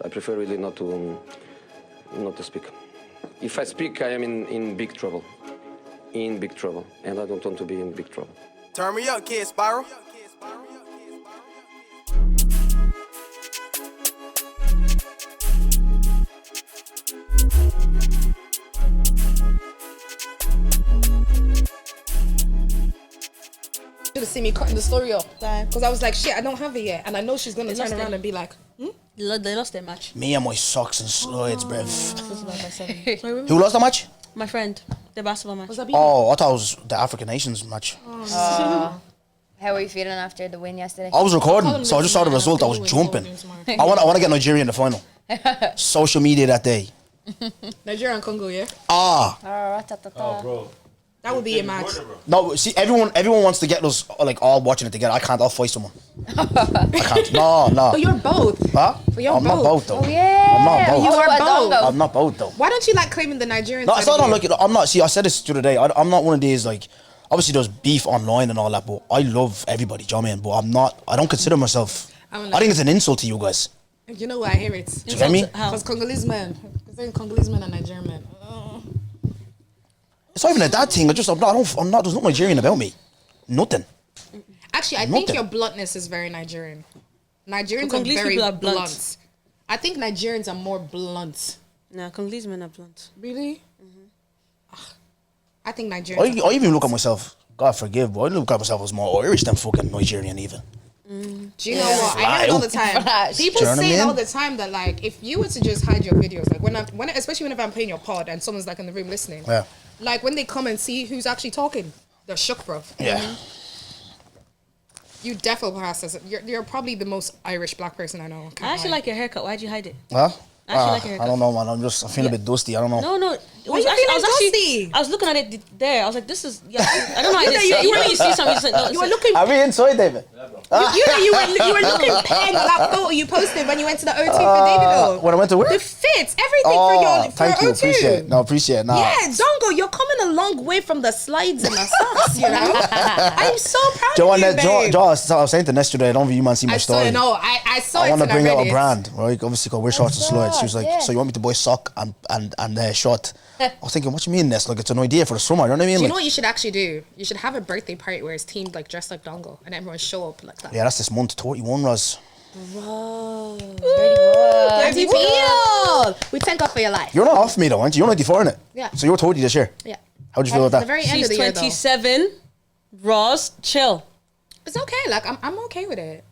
I prefer really not to speak. If I speak, I am in big trouble. In big trouble. And I don't want to be in big trouble. Turn me up, kid Spiral. Should have seen me cutting the story up because I was like, shit, I don't have it yet, and I know she's gonna turn around and be like, They lost their match. Me and my socks and slides, bruv. Who lost the match? My friend, the basketball match. Was that Oh, I thought it was the African Nations match. How were you feeling after the win yesterday? I was recording, so I just saw the result. I was jumping. I want to get Nigeria in the final. Social media that day. Nigeria and Congo, yeah? Oh, bro. That would be a match. No, see, everyone wants to get us like all watching it together. I can't. I'll fight someone. I can't. No. But you're both. Huh? But you're I'm not both though. Oh, yeah. I'm not both. You are both. I'm not both though. Why don't you like claiming the Nigerian No, side it's not. of you? Look, I'm not. See, I said this the other day. I'm not one of these like. Obviously, there's beef online and all that, but I love everybody. Do you know what I mean? But I'm not. I don't consider myself. I think it's an insult to you guys. You know why I hear it? Do you get me? Because Congolese men. Because Congolese men and Nigerian men. It's not even a dad thing. I'm not. There's no Nigerian about me. Nothing. Actually, I think your bluntness is very Nigerian. Nigerians are Congolese very people are blunt. blunt. I think Nigerians are more blunt. Nah, Congolese men are blunt. Really? I think Nigerians. I even look at myself. God forgive, but I look at myself as more Irish than fucking Nigerian even. Do you know what? I hear it all the time. People Do you know what I say mean? all the time that like if you were to just hide your videos, like especially whenever I'm playing your pod and someone's like in the room listening, Yeah. like when they come and see who's actually talking, they're shook, bro. Yeah. You definitely process. You're probably the most Irish black person I know. I actually like your haircut. Why'd you hide it? Huh? I actually like your haircut. I don't know, man. I feel a bit dusty. I don't know. No. Why you feeling dusty? I was looking at it there. I was like, this is. Yeah, I don't know how you see something. You said, no, You were looking. Are we inside, David? You were looking pen that photo you posted when you went to the O2 for David. Though. When I went to where? The fit, everything for your thank you. O2. Appreciate it. No, appreciate it. Nah. Yeah, Zongo, you're coming a long way from the slides and the socks, you know? I'm so proud of you, babe. Joe, I was saying to Ness today, I don't know if you man see my story. I saw it. I want to and bring I out read a it. brand, right? Obviously, called Wear Shorts and Slides. She was like, yeah. so you want me to buy sock and short? I was thinking, what you mean, Ness? Like, it's an idea for the summer, you know what I mean? Do you Like, know what you should actually do? You should have a birthday party where it's themed like dressed like Dongo and everyone show up like that. yeah, that's this month, 21, Roz. Whoa. Dirty people. We thank God for your life. You're not off me, though, aren't you? You're 94, innit? Yeah. So you're 30 this year. Yeah. How'd you feel At the about that? very end She's of the year, though. 27. Ross, chill. It's okay. Like I'm okay with it.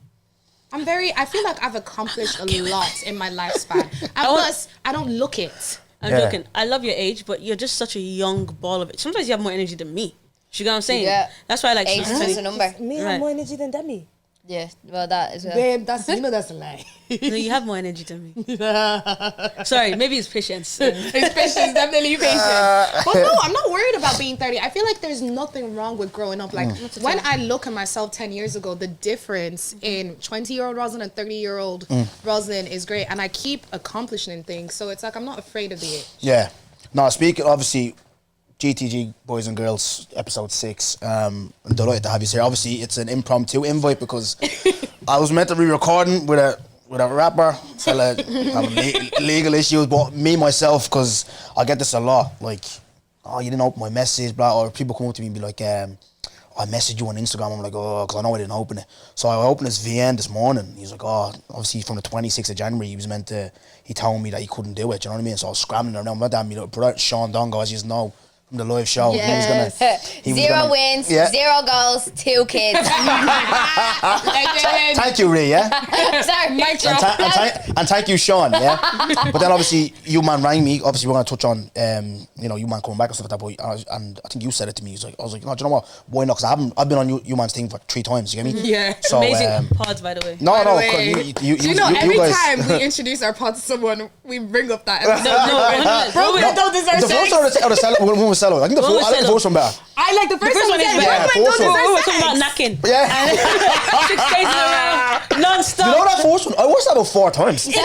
I feel like I've accomplished a lot in my lifespan. And plus, I don't look it. I'm joking. I love your age, but you're just such a young ball of it. Sometimes you have more energy than me. You get what I'm saying? Yeah. That's why I like. Age is just a number. Me Right. have more energy than Demi. Yeah, well, that is well. Babe, that's a lie. No, you have more energy than me. Sorry, maybe it's patience. It's patience, definitely patience. But no, I'm not worried about being 30. I feel like there's nothing wrong with growing up. Like when I look at myself 10 years ago, the difference in 20-year-old Roslyn and 30-year-old Roslyn is great. And I keep accomplishing things. So it's like I'm not afraid of the age. Yeah. No, speaking, obviously, GTG Boys and Girls, episode 6. I'm delighted to have you here. Obviously, it's an impromptu invite because I was meant to be recording with a rapper, fella having legal issues, but me, myself, because I get this a lot, like, oh, you didn't open my message, blah, or people come up to me and be like, I messaged you on Instagram. I'm like, oh, because I know I didn't open it. So I opened his VN this morning. He's like, oh, obviously from the 26th of January, he told me that he couldn't do it, you know what I mean? So I was scrambling around. My dad, brother Sean Dongo, as you know, from the live show. Yes. He was Zero gonna- wins, Yeah. 0 goals, 2 kids. Thank you, Ray, yeah? Sorry, And thank you, Sean, yeah? But then obviously, you man rang me. Obviously, we're going to touch on, you man coming back and stuff like that. But and I think you said it to me. I was like, no, do you know what? Why not? Because I've been on you man's thing for 3 times, you get me? Yeah. So, Amazing pods, by the way. No, By the no, way, you do you know every guys. time we introduce our pod to someone, we bring up that episode. No, Bro, don't deserve The sex. first one or the cello, when we cello. I think I like the first one better. I like the first one. is Yeah, better. Yeah, first one. We were Don't talking deserve about sex. knacking. Yeah. 6 days in a row, non-stop. You know that first one? I watched that about 4 times. It's so I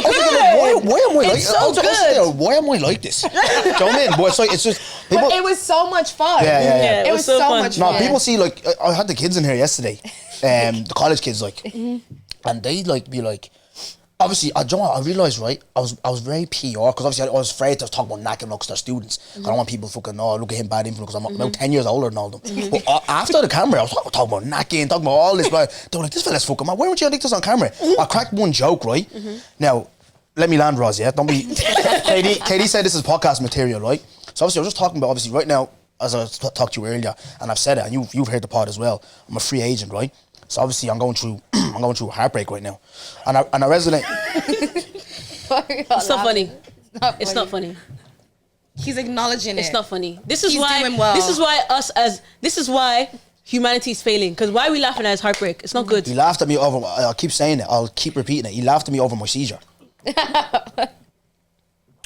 was thinking, why am I like It's so I was good. there, why am I like this? Do you know what I mean? But it's just people. But it was so much fun. Yeah. It was so fun. much No, fun. people see like I had the kids in here yesterday, the college kids like, and they like be like, obviously, I realised, right, I was very PR, because obviously I was afraid to talk about knacking because they're students. I don't want people fucking, look at him, bad influence, because I'm about 10 years older than all of them. But after the camera, I was talking about knacking, talking about all this, but they were like, this fella's fucking mad. Why weren't you like this on camera? I cracked one joke, right? Now, let me land, Roz, yeah? Don't be... KD said this is podcast material, right? So obviously, I was just talking about, obviously, right now, as I talked to you earlier, and I've said it, and you've heard the pod as well, I'm a free agent, right? So obviously, I'm going through heartbreak right now, and I resonate. It's not funny. It's not funny. He's acknowledging it. It's not funny. This He's is why. doing well. This is why humanity is failing. Because why are we laughing at his heartbreak? It's not good. He laughed at me over. I'll keep saying it. I'll keep repeating it. He laughed at me over my seizure.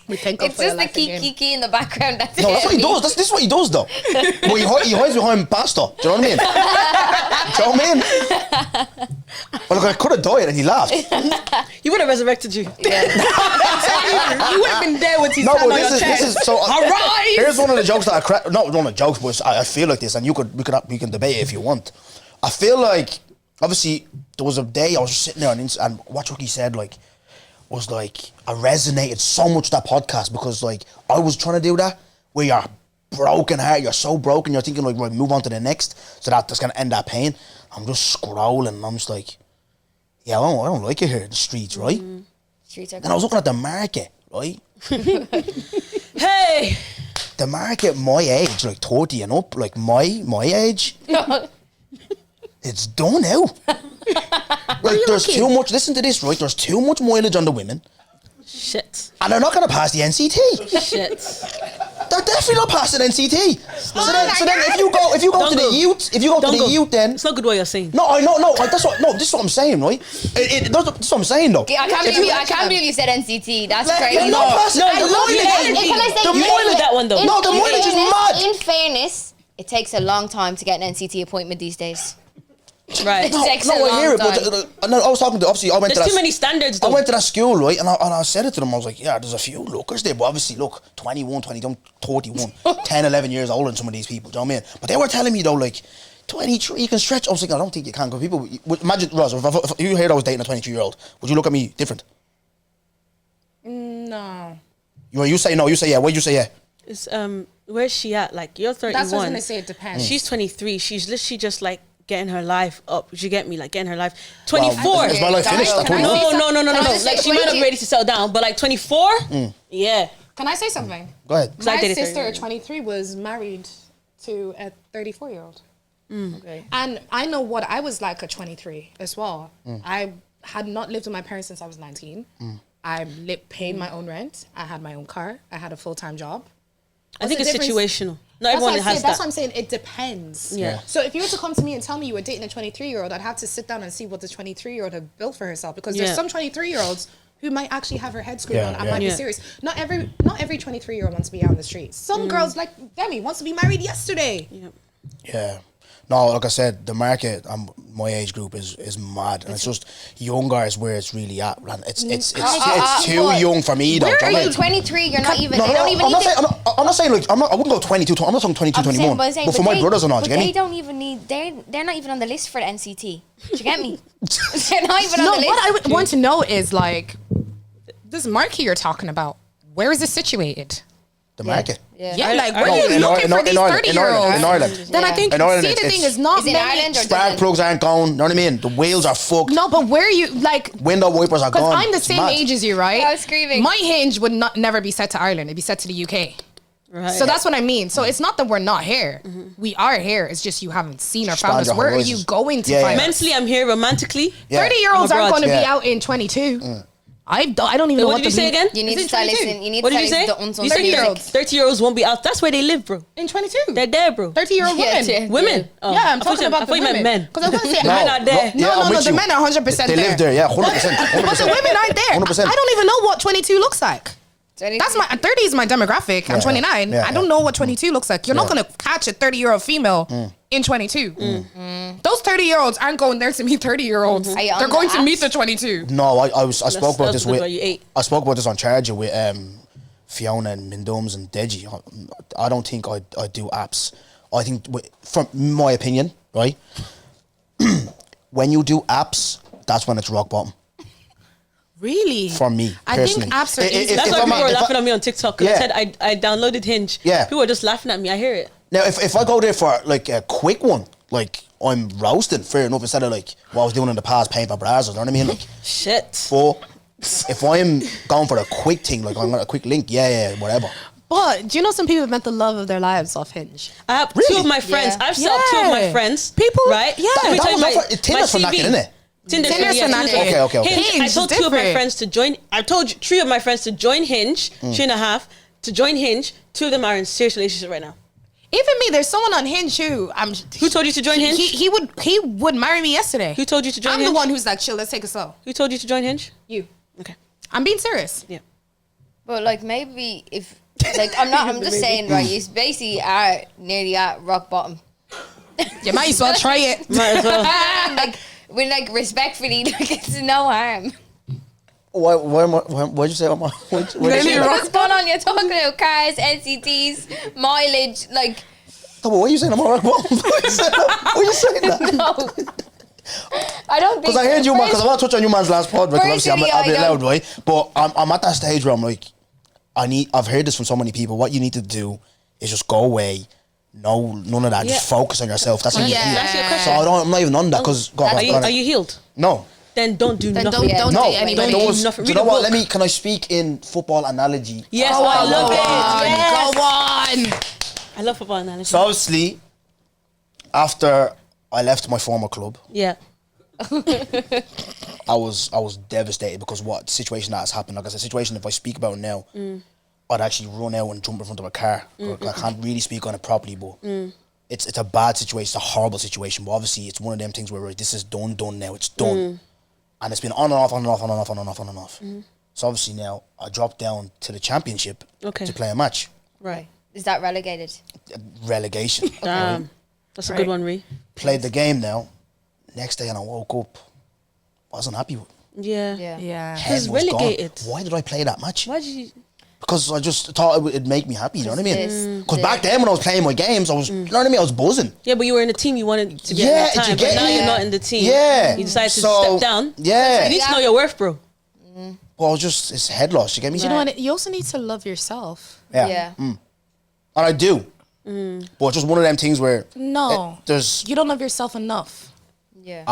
We think It's just the kiki in the background. That's No, that's what he does. This is what he does, though. But he hides behind pasta. Do you know what I mean? Well, look, I could have died and he laughed. He would have resurrected you. Yeah. You would have been there with his No, hand but on your this chest. is so. Arise! Here's one of the jokes that I crack. Not one of the jokes, but I feel like this, and we can debate it if you want. I feel like, obviously, there was a day I was just sitting there and what Chucky said, like, was like, I resonated so much with that podcast, because like I was trying to do that where you're broken heart, you're so broken, you're thinking like, right, move on to the next, so that's gonna end that pain. I'm just scrolling and I'm just like, yeah, I don't like it here in the streets, right? Streets are And I was looking at the market, right? Hey, The market my age, like 30 and up, like my age, it's done now. Like there's too much, listen to this, right? There's too much mileage on the women, shit, and they're not gonna pass the NCT. shit. They're definitely not passing NCT. So then if you go Don't to the go. youth, then It's not good what you're saying. no, I know, this is what I'm saying, right? That's what I'm saying, though. I can't believe you said NCT. That's They're crazy. not passing. No, the the mileage mileage- is- Can I say the in mileage- fairness- that one, though. No, the mileage is mad. In fairness, it takes a long time to get an NCT appointment these days. Right. No, takes a I hear it, long but I was talking to, obviously, I went There's to too that. many standards, I though. went to that school, right, and I said it to them. I was like, yeah, there's a few lookers there, but obviously, look, 21, 22, 31, 10, 11 years older than some of these people, do you know what I mean? But they were telling me, though, like, 23, you can stretch. I was like, I don't think you can, because people, imagine, Roz, if you heard I was dating a 23-year-old, would you look at me different? No. You say no, you say yeah. What did you say yeah? It's, where's she at? Like, you're 31. That's what I was going to say. It depends. She's 23. She's literally just like getting her life up. You get me? Like getting her life. 24. Well, is my life finished? I told you. No. Can I just Like say- she might not wait, be ready to settle down, but like 24. Yeah. Can I say something? Go ahead. I My dated sister 30. at 23 was married to a 34-year-old. Okay. And I know what I was like at 23 as well. I had not lived with my parents since I was 19. I paid my own rent. I had my own car. I had a full-time job. I think the it's difference? situational. Not That's everyone what has That's that. what I'm saying. It depends. Yeah. So if you were to come to me and tell me you were dating a 23-year-old, I'd have to sit down and see what the 23-year-old had built for herself, because Yeah. there's some 23-year-olds who might actually have her head screwed Yeah, on and yeah. might Yeah. be serious. Not every 23-year-old wants to be out in the streets. Some girls like Demi wants to be married yesterday. Yeah. Yeah. No, like I said, the market, my age group is mad, and it's just younger is where it's really at. And it's too what? young for me, though. Where do you know are what I you? mean? 23, you're not even. No, They don't even I'm need not to. saying, I'm not saying like I wouldn't go 22. I'm not talking 22, I'm 21. saying, But for my brothers or not, do you but get they me? don't even need. They're not even on the list for the NCT. Do you get me? They're not even No, on the what I list. would want to know is like, this market you're talking about, where is it situated? The market. Yeah, like where No, are you in looking for these Ireland, 30-year-olds? in Ireland. Then I think, In Ireland, see, the it's- thing is not Is it many. Ireland or Spark Dublin? plugs aren't going. You know what I mean? The wheels are fucked. No, but where you like? Window wipers are Because gone. I'm the It's same mad. age as you, right? I was screaming. My hinge would never be set to Ireland. It'd be set to the UK. Right. So that's what I mean. So it's not that we're not here. We are here. It's just you haven't seen or Expand found us. your Where are horizons. you going to Yeah, find yeah. us? Mentally, I'm here. Romantically, Yeah. 30-year-olds I'm aren't abroad. going to be Yeah. out in 22. I don't even know what what did you the say again? You need Is to it start 22? listening. You need What to did you start say? listening to You the said 30-year-olds. 30-year-olds won't be out. That's where they live, bro. In 22. They're there, bro. 30-year-old Yeah, women. yeah. Women. Oh. Yeah, I'm I thought talking you- about I the thought you meant women. men. Because I was going to say, Men are there. Yeah, I'm no, with the you. men are 100% They there. live there, yeah, 100%. But the women aren't there. 100%. I don't even know what 22 looks like. 23. That's my 30 is my demographic. I'm Yeah, 29. yeah, I don't yeah. know what 22 looks like. You're not Yeah. going to catch a 30-year-old female in 22. Those 30-year-olds aren't going there to meet 30-year-olds. Are you on They're going the to meet apps? the 22. No, I spoke about that's this good with while you ate. I spoke about this on Charger with Fiona and Mindums and Deji. I don't think I do apps. I think from my opinion, right? When you do apps, that's when it's rock bottom. Really? For me, I personally. think apps are easy. That's why I'm people were if laughing at me on TikTok. 'Cause I said I downloaded Hinge. Yeah. People were just laughing at me. I hear it. Now, if I go there for like a quick one, like I'm roasting, fair enough, instead of like what I was doing in the past, paying for bras, you know what I mean? Like, Shit. but if I'm going for a quick thing, like I'm got a quick link, yeah, whatever. But do you know some people have met the love of their lives off Hinge? I have two Really? of my friends. Yeah. I've set up two of my friends. People, right? Yeah. Let me That tell you was my, not for- Tinder's for my knocking, CV. isn't it? Tinder's Tinder's yeah, for knocking. Tinder's for- Okay. Hinge, I Hinge told is 2 of my different. friends to join. I told 3 of my friends to join Hinge, 3.5, to join Hinge. 2 of them are in serious relationship right now. Even me, there's someone on Hinge who Who told you to join Hinge? He would marry me yesterday. Who told you to join I'm Hinge? the one who's like, chill, let's take it slow. Who told you to join Hinge? You. Okay. I'm being serious. Yeah. But like maybe if like I'm just saying, right, you basically are nearly at rock bottom. You might as well try it. Might as well. Like when like respectfully, like it's no harm. Why'd you say I'm What's going on? You're talking about cars, NCTs, mileage, like What are you saying? I'm all right. What are you saying that? no. I don't think Because I heard you, man. Because I want to touch on you, man's last pod. Because obviously I'm a bit loud, right? But I'm at that stage where I'm like, I've heard this from so many people. What you need to do is just go away. No, none of that. Yeah. Just focus on yourself. That's what you Yeah. feel. That's your So question. I'm not even on that because Are you healed? No. Then don't do Then nothing. don't No, date anybody. there do was, nothing. do you Read know a what? book. Can I speak in football analogy? Yes, Oh, I love it. Yes. Go on. I love football analogy. So obviously, after I left my former club, yeah. I was devastated because what situation that has happened. Like it's a situation if I speak about it now, I'd actually run out and jump in front of a car. I can't really speak on it properly, but it's a bad situation, it's a horrible situation. But obviously, it's one of them things where right, this is done now. It's done, and it's been on and off, on and off, on and off, on and off, on and off. So obviously now I dropped down to the championship to play a match. Right. is that relegated? Relegation. Damn. That's a good one, Ree. Played the game now. Next day, and I woke up, wasn't happy with. Yeah. Yeah. Head It's was gone. relegated. Why did I play that match? Why did you? Because I just thought it'd make me happy, you know what I mean? This- Because back then when I was playing my games, I was, you know what I mean? I was buzzing. Yeah, but you were in the team you wanted to be Yeah, at that did time. you But get now it? you're not in the team. Yeah. You decided to So, step down. yeah. You need to know your worth, bro. Well, it's head loss, you get me? You know what? You also need to love yourself. Yeah. And I do. But it's just one of them things where No. there's... You don't love yourself enough. Yeah.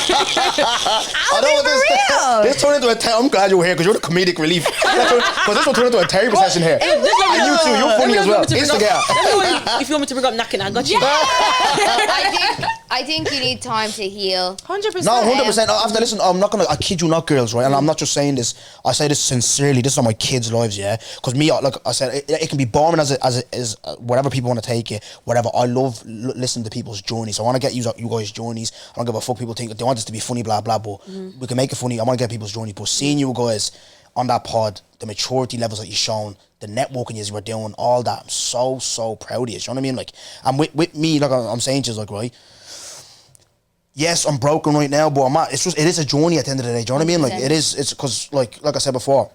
I know what this turned into a I'm glad you're here because you're the comedic relief. Because this will turn into a therapy session here. And you too, you're funny as well. If you want me to bring up knocking, I got you. I think you need time to heal. 100%. No, 100%. After listen, I kid you not, girls, right? And I'm not just saying this. I say this sincerely. This is on my kids' lives, yeah. Because me, like I said, it can be boring as whatever people want to take it. Whatever. I love listening to people's journeys. So I want to get you guys' journeys. I don't give a fuck. People think they want this to be funny, blah blah. But we can make it funny. I want to get people's journey. But seeing you guys on that pod, the maturity levels that you've shown, the networking you were doing, all that, I'm so proud of you. You know what I mean? Like, and with me, like I'm saying, just like right. Yes, I'm broken right now, but it is a journey at the end of the day. Do you know what I mean? Like it's because like I said before,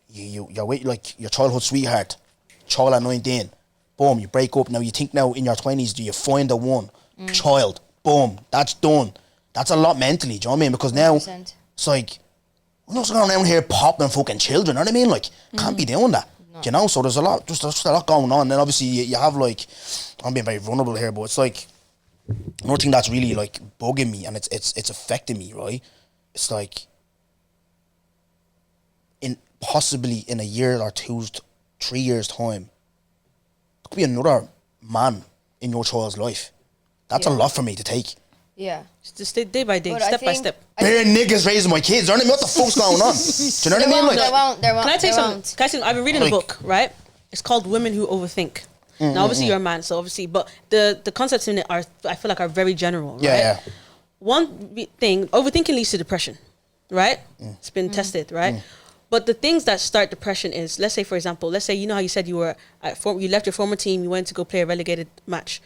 you're with like your childhood sweetheart, child at 19, boom, you break up. Now you think now in your 20s, do you find the one child? Boom, that's done. That's a lot mentally. Do you know what I mean? Because now 100%. it's like we're not going around here popping fucking children. You know what I mean? Like can't be doing that. No. Do you know? So there's a lot going on. And then obviously you have like I'm being very vulnerable here, but it's like. Another thing that's really like bugging me and it's affecting me, right? It's like possibly in a year or 3 years time, there could be another man in your child's life. That's a lot for me to take. Yeah. Just day by day, But step by step. Bare niggas raising my kids. You know what I mean? What the fuck's going on? Do you know what I mean? Like, There won't. Can I take there some? won't. Can I say, I've been reading a book, right? It's called Women Who Overthink. Now, obviously, you're a man, so obviously, but the concepts in it I feel like, are very general, right? yeah. One thing, overthinking leads to depression, right? It's been tested, right? But the things that start depression is, let's say, for example, you know how you said you were you left your former team, you went to go play a relegated match.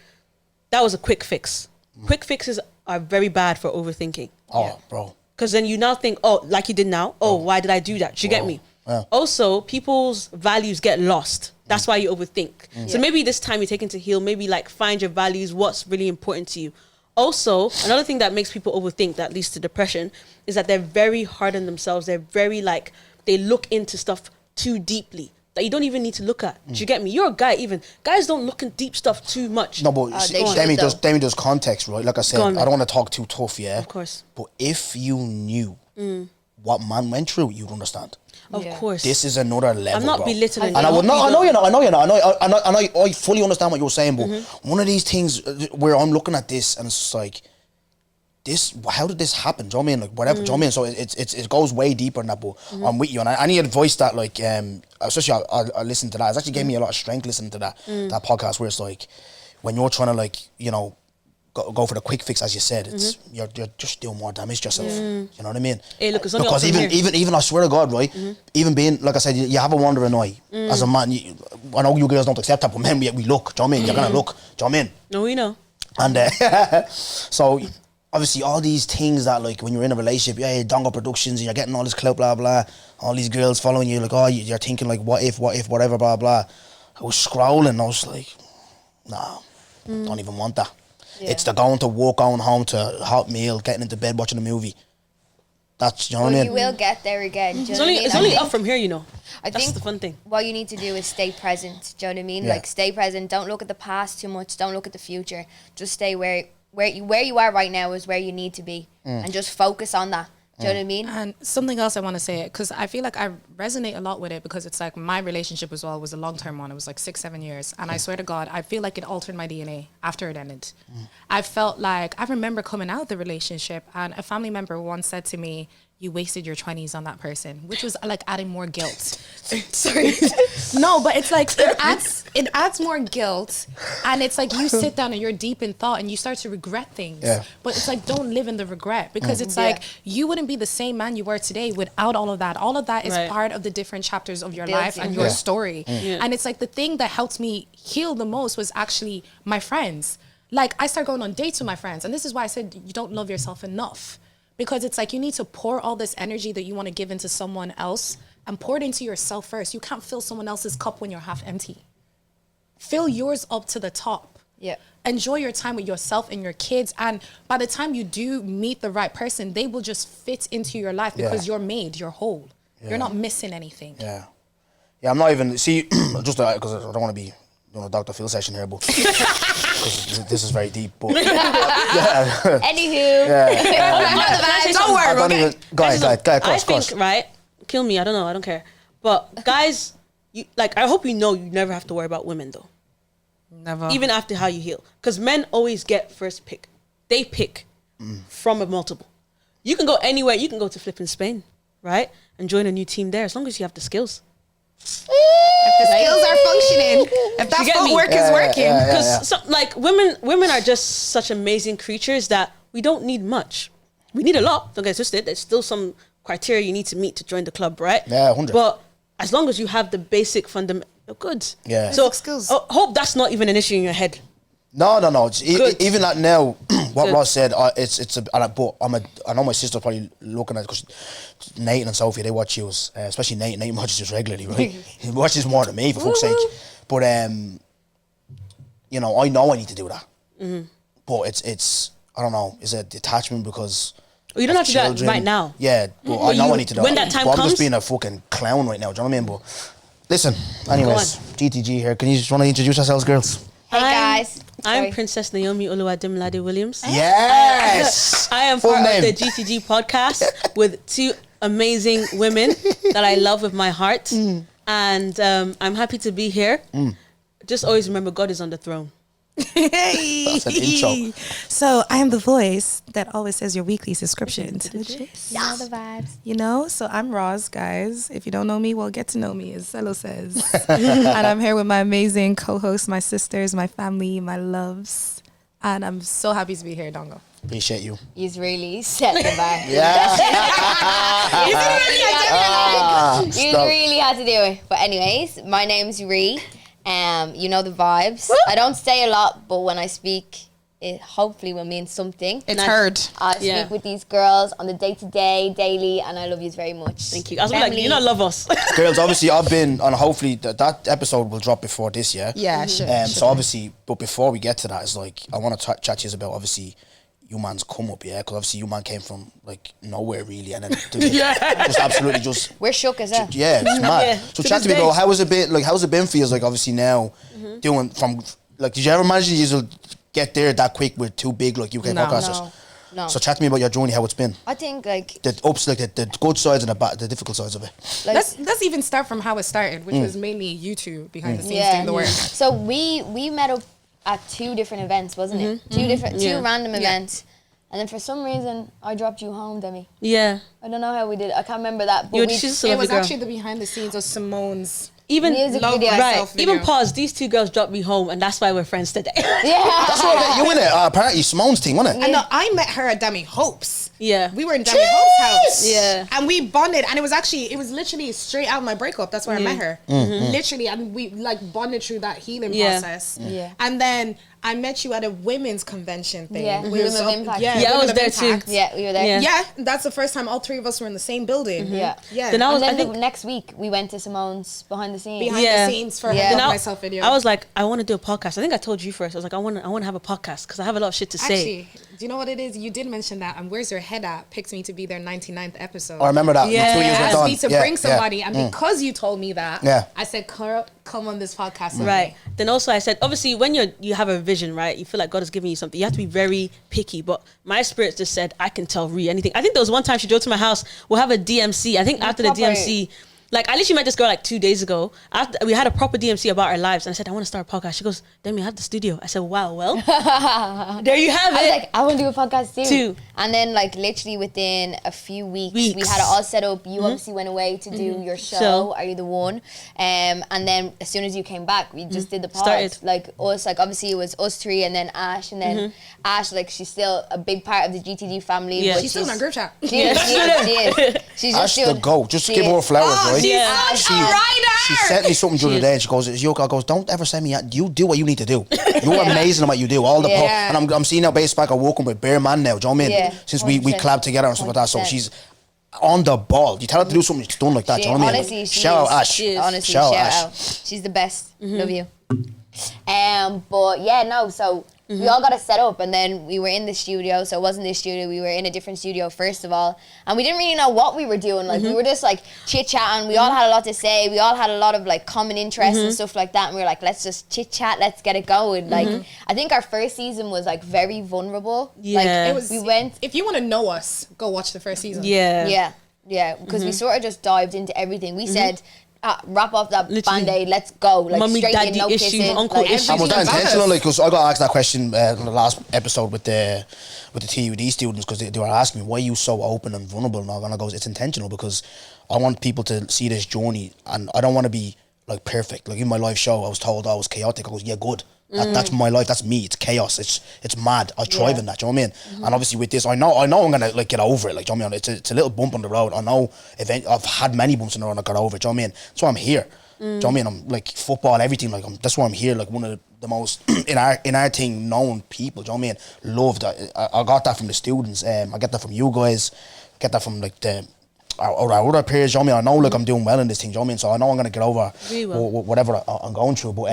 That was a quick fix. Quick fixes are very bad for overthinking. Oh, bro. Because then you now think, oh, like you did now, why did I do that? Do you get me? Yeah. Also, people's values get lost. That's why you overthink. So maybe this time you're taking to heal, maybe like find your values, what's really important to you. Also, another thing that makes people overthink that leads to depression is that they're very hard on themselves. They're very like, they look into stuff too deeply that you don't even need to look at. Do you get me? You're a guy even. Guys don't look in deep stuff too much. No, but Demi does context, right? Like I said, on, I don't want to talk too tough, yeah? Of course. But if you knew what man went through, you'd understand. Of course. This is another level, I'm not bro. belittling. And I know you're not. I fully understand what you're saying, but one of these things where I'm looking at this and it's just like, this, how did this happen? Do you know what I mean? Like, whatever, do you know what I mean? So it goes way deeper than that, but I'm with you. And any advice that, like, especially I listen to that, it actually gave me a lot of strength listening to that podcast where it's like, when you're trying to, like, you know, go for the quick fix, as you said, it's you're just doing more damage to yourself. You know what I mean? Hey, look, it's only because even I swear to God, right? Even being, like I said, you have a wandering eye as a man. I know you girls don't accept that, but men, we look. Do you know what I mean? You're gonna look. Do you know what I mean? No, we know. And so obviously all these things that, like, when you're in a relationship, Dongo Productions, and you're getting all this clout, blah blah, all these girls following you, like, oh, you're thinking like, what if, whatever, blah blah. I was scrolling, I was like, nah, don't even want that. Yeah. It's the going to work, going home to hot meal, getting into bed, watching a movie. That's, you know what I mean? You will get there again. It's only up from here, you know. That's the fun thing. What you need to do is stay present. Do you know what I mean? Yeah. Like, stay present. Don't look at the past too much. Don't look at the future. Just stay where you are right now is where you need to be, and just focus on that. Do you know what I mean? And something else I want to say, because I feel like I resonate a lot with it, because it's like my relationship as well was a long-term one. It was like 6-7 years. And I swear to God, I feel like it altered my DNA after it ended. I felt like, I remember coming out of the relationship and a family member once said to me, you wasted your 20s on that person, which was like adding more guilt. Sorry. No, but it's like, it adds more guilt. And it's like you sit down and you're deep in thought and you start to regret things. Yeah. But it's like, don't live in the regret, because it's like, you wouldn't be the same man you were today without all of that. All of that is part of the different chapters of your life and your story. And it's like, the thing that helped me heal the most was actually my friends. Like, I started going on dates with my friends. And this is why I said, you don't love yourself enough. Because it's like, you need to pour all this energy that you want to give into someone else and pour it into yourself first. You can't fill someone else's cup when you're half empty. Fill yours up to the top. Yeah. Enjoy your time with yourself and your kids. And by the time you do meet the right person, they will just fit into your life because you're made, you're whole. Yeah. You're not missing anything. Yeah. Yeah, I'm not even, see, just because I don't want to be doing a Dr. Phil session here, but this is very deep. But Anywho, don't worry. Go ahead, I think, right? Kill me. I don't know. I don't care. But guys, you, like, I hope you know you never have to worry about women though. Never. Even after how you heal, because men always get first pick. They pick from a multiple. You can go anywhere. You can go to flipping Spain, right, and join a new team there as long as you have the skills. If the skills are functioning, if that footwork is working, because like women are just such amazing creatures that we don't need much. We need a lot. Don't get twisted. There's still some criteria you need to meet to join the club, right? Yeah, 100. But as long as you have the basic fundamental goods, so skills. Hope that's not even an issue in your head. No. Even like now, what Ross said, but I know my sister's probably looking at it because Nathan and Sophie, they watch you, especially Nathan. Nathan watches this regularly, right? He watches more than me, for fuck's sake. But you know, I know I need to do that. But it's I don't know. Is it detachment because? Well, you don't have to do that right now. Yeah, but I know I need to do when that. That time but comes. I'm just being a fucking clown right now. Do you know what I mean? But listen, anyways, GTG here. Can you just want to introduce yourselves, girls? Hey guys. I'm Princess Naomi Oluwadimilade Williams. Yes! I am part of the GTG podcast with two amazing women that I love with my heart. And I'm happy to be here. Just always remember, God is on the throne. Hey. That's an intro. So I am the voice that always says your weekly subscription to the gist. Yeah, the vibes. You know, so I'm Roz, guys. If you don't know me, well, get to know me, as Cello says. And I'm here with my amazing co-hosts, my sisters, my family, my loves. And I'm so happy to be here, Dongo. Appreciate you. He's really set the bar. You really had to do it. But anyways, my name's Ree. You know the vibes. I don't say a lot, but when I speak, it hopefully will mean something. It's heard. I speak with these girls on the day-to-day, daily, and I love you very much. Thank you. I was like, you not love us. Girls, obviously I've been, and hopefully that episode will drop before this, yeah? Yeah, sure. So obviously, but before we get to that, it's like, I want to chat to you about, obviously, you man's come up, yeah, because obviously you man came from like nowhere really, and then just absolutely just We're shook as hell. yeah, it's mad. Yeah. So chat to me, bro. How's it been for you? Like obviously now doing from like, did you ever imagine you get there that quick with two big like UK podcasters? No. So chat to me about your journey, how it's been. I think like The ups, like the good sides and the difficult sides of it. like Let's even start from how it started, which was mainly you two behind the scenes doing the work. So we met up at 2 different events, wasn't it? Two random events. And then for some reason, I dropped you home, Demi. Yeah. I don't know how we did it. I can't remember that. But She's just a It lovely was girl. actually the behind the scenes of Simone's Even music love video. myself right, even video. pause. These 2 girls dropped me home, and that's why we're friends today. That's what you in it. Apparently Simone's team, wasn't it? And no, I met her at Demi Hope's. Yeah. We were in Demi Hope's house. Yeah. And we bonded. And it was literally straight out of my breakup. That's where I met her. Literally. And we like bonded through that healing process. Yeah. And then I met you at a women's convention thing. Yeah, We Women was of up- Impact. Yeah, Yeah, I Women was of there too. Impact. Yeah, we were there. Yeah. Yeah, that's the first time all 3 of us were in the same building. Yeah. Yeah. Then I was- And then think- the next week we went to Simone's behind the scenes. behind Yeah. the scenes for Yeah. her Then Love I- Myself video. I was like, I want to do a podcast. I think I told you first. I was like, I want to have a podcast because I have a lot of shit to say. Actually, do you know what it is? You did mention that. And Where's Your Head At picked me to be their 99th episode. I remember that. Yeah. 2 years went Asked on. me to Yeah, bring yeah. somebody, and because you told me that, Yeah. I said, "Carl, come on this podcast." with Right. me." Then also I said, obviously, when you have a vision, right, you feel like God is giving you something. You have to be very picky. But my spirit just said, I can tell Ree anything. I think there was one time she drove to my house. We'll have a DMC. I think after the proper- DMC. Like, I literally met this girl like 2 days ago. After we had a proper DMC about our lives, and I said, I want to start a podcast. She goes, Demi, I have the studio. I said, wow, well, there you have I was it. like, I want to do a podcast too. Too. And then, like, literally within a few weeks. we had it all set up. You obviously went away to do your show, So- Are You the One? And then as soon as you came back, we just did the pod. Started. Like, us, like, obviously it was us 3 and then Ash. And then Ash, like, she's still a big part of the GTG family. Yeah. but She's still in our group chat. She is. She's Ash just the doing... go. Just she give her is. flowers, right? she's Yeah. such a writer. She sent me something the other She day, is. and she goes, "Yoka goes, don't ever send me out. You do what you need to do. You're amazing at what you do. All the Yeah. and I'm seeing now based back. I'm working with Bear Man now. Do you know what I mean? Yeah, Since we 100%. collabed together and stuff like that. So 100%. she's on the ball. You tell her to do something, she's done like that. Do you know what I mean? Honestly, she Shout is. out Ash. She is. Honestly, Shout shout out out. She's the best. Love you. But yeah, no. So we all got it set up, and then we were in the studio. So it wasn't this studio. We were in a different studio first of all, and we didn't really know what we were doing. Like we were just like chit chatting. We all had a lot to say. We all had a lot of like common interests and stuff like that. And we were like, let's just chit chat. Let's get it going. Like I think our first season was like very vulnerable. Yeah. Like It was. we went. If you want to know us, go watch the first season. Yeah. Yeah, because we sort of just dived into everything. We said, wrap off that Literally. Band-Aid, let's go. Like Mummy, straight daddy in, no issues, kissing. uncle like, issues. And was that Everything about intentional? us. Like, because I got asked that question in the last episode with the TUD students, because they were asking me, why are you so open and vulnerable? And I goes, it's intentional because I want people to see this journey, and I don't want to be like perfect. Like in my live show, I was told I was chaotic. I goes, yeah, good. That's my life. That's me. It's chaos. It's mad. I thrive in that. Do you know what I mean? And obviously with this, I know I'm gonna like get over it. Like, do you know what I mean? It's a little bump on the road. I know. I've had many bumps on the road and I got over it. Do you know what I mean? That's why I'm here. Do you know what I mean? I'm like football, everything. Like that's why I'm here. Like one of the most in our thing known people. Do you know what I mean? Loved that. I got that from the students. I get that from you guys. Get that from like our other peers. Do you know what I mean? I know like I'm doing well in this thing. Do you know what I mean? So I know I'm gonna get over Really well. whatever I'm going through. But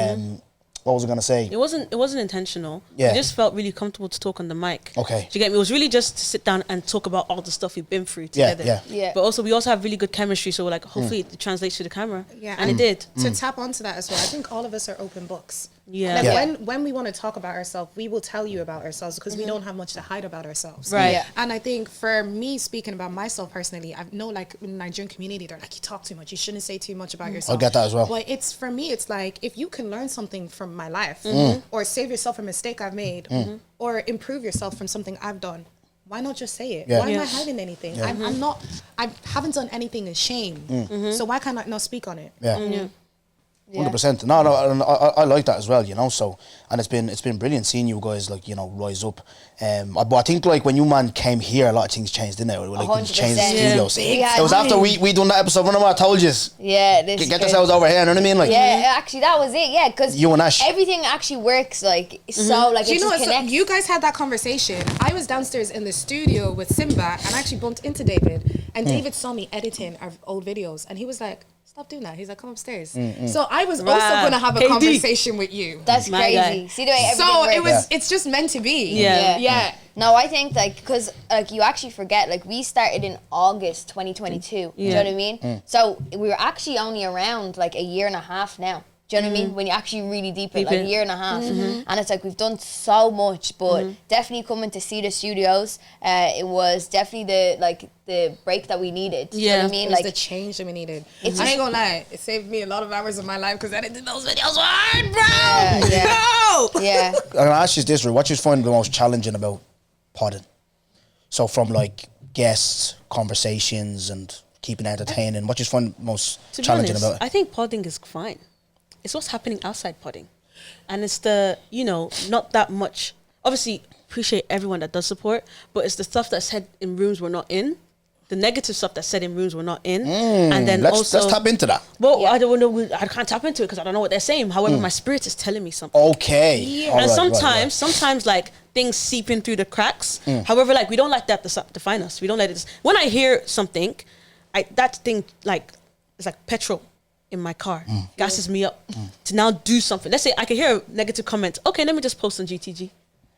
what was I gonna say? It wasn't intentional. Yeah. We just felt really comfortable to talk on the mic. Okay. Do you get me? It was really just to sit down and talk about all the stuff we've been through Yeah, together. yeah. But also we also have really good chemistry, so we're like hopefully it translates to the camera. Yeah, And it did. To tap onto that as well, I think all of us are open books. Yeah. Like Yeah. when we want to talk about ourselves, we will tell you about ourselves because we don't have much to hide about ourselves. Right. Yeah. And I think for me, speaking about myself personally, I know like in the Nigerian community, they're like, you talk too much. You shouldn't say too much about yourself. I get that as well. But it's for me, it's like if you can learn something from my life or save yourself from a mistake I've made or improve yourself from something I've done, why not just say it? Yeah. Why am Yeah. I hiding anything? I haven't done anything in shame. So why can't I not speak on it? Yeah. 100%. No, I like that as well, you know. So, and it's been brilliant seeing you guys like, you know, rise up. But I think like when you man came here, a lot of things changed, didn't they? Like we 100%. changed the studios. Yeah. It was after we done that episode. Remember I told you, Yeah, this get is yourselves over here. You know what I mean? Like, Yeah, actually, that was it. Yeah, because You and Ash. everything actually works like so. Like Do it you know just what? So connects. you guys had that conversation. I was downstairs in the studio with Simba and I actually bumped into David. And David saw me editing our old videos and he was like, stop stop doing that. He's like, come upstairs. So I was also Wow. going to have a KD. conversation with you. That's My crazy. guy. See the way everything So works. it's just meant to be. Yeah. Yeah. No, I think like because like you actually forget like we started in August 2022. Do you know what I mean? So we were actually only around like a year and a half now. Do you know what I mean? When you actually really deep it, like a year and a half. And it's like we've done so much, but definitely coming to see the studios, it was definitely the break that we needed. Do you know what I mean? It was Like the change that we needed. It's I ain't just- gonna lie, it saved me a lot of hours of my life because editing those videos were hard, bro. Yeah. No. yeah. I'm gonna ask you this, Ray. What you find the most challenging about podding? So from like guests, conversations, and keeping entertaining, what you find most To be challenging honest, about it? I think podding is fine. It's what's happening outside podding. And it's the, not that much. Obviously, appreciate everyone that does support, but it's the stuff that's said in rooms we're not in. The negative stuff that's said in rooms we're not in. And then Let's also... tap into that. Well, Yeah. I don't know. I can't tap into it because I don't know what they're saying. However, my spirit is telling me something. Okay. All And right, sometimes like things seep in through the cracks. However, like we don't let that define us. We don't let it. When I hear something, that thing like it's like petrol in my car, gasses me up to now do something. Let's say I can hear a negative comment. Okay, let me just post on GTG.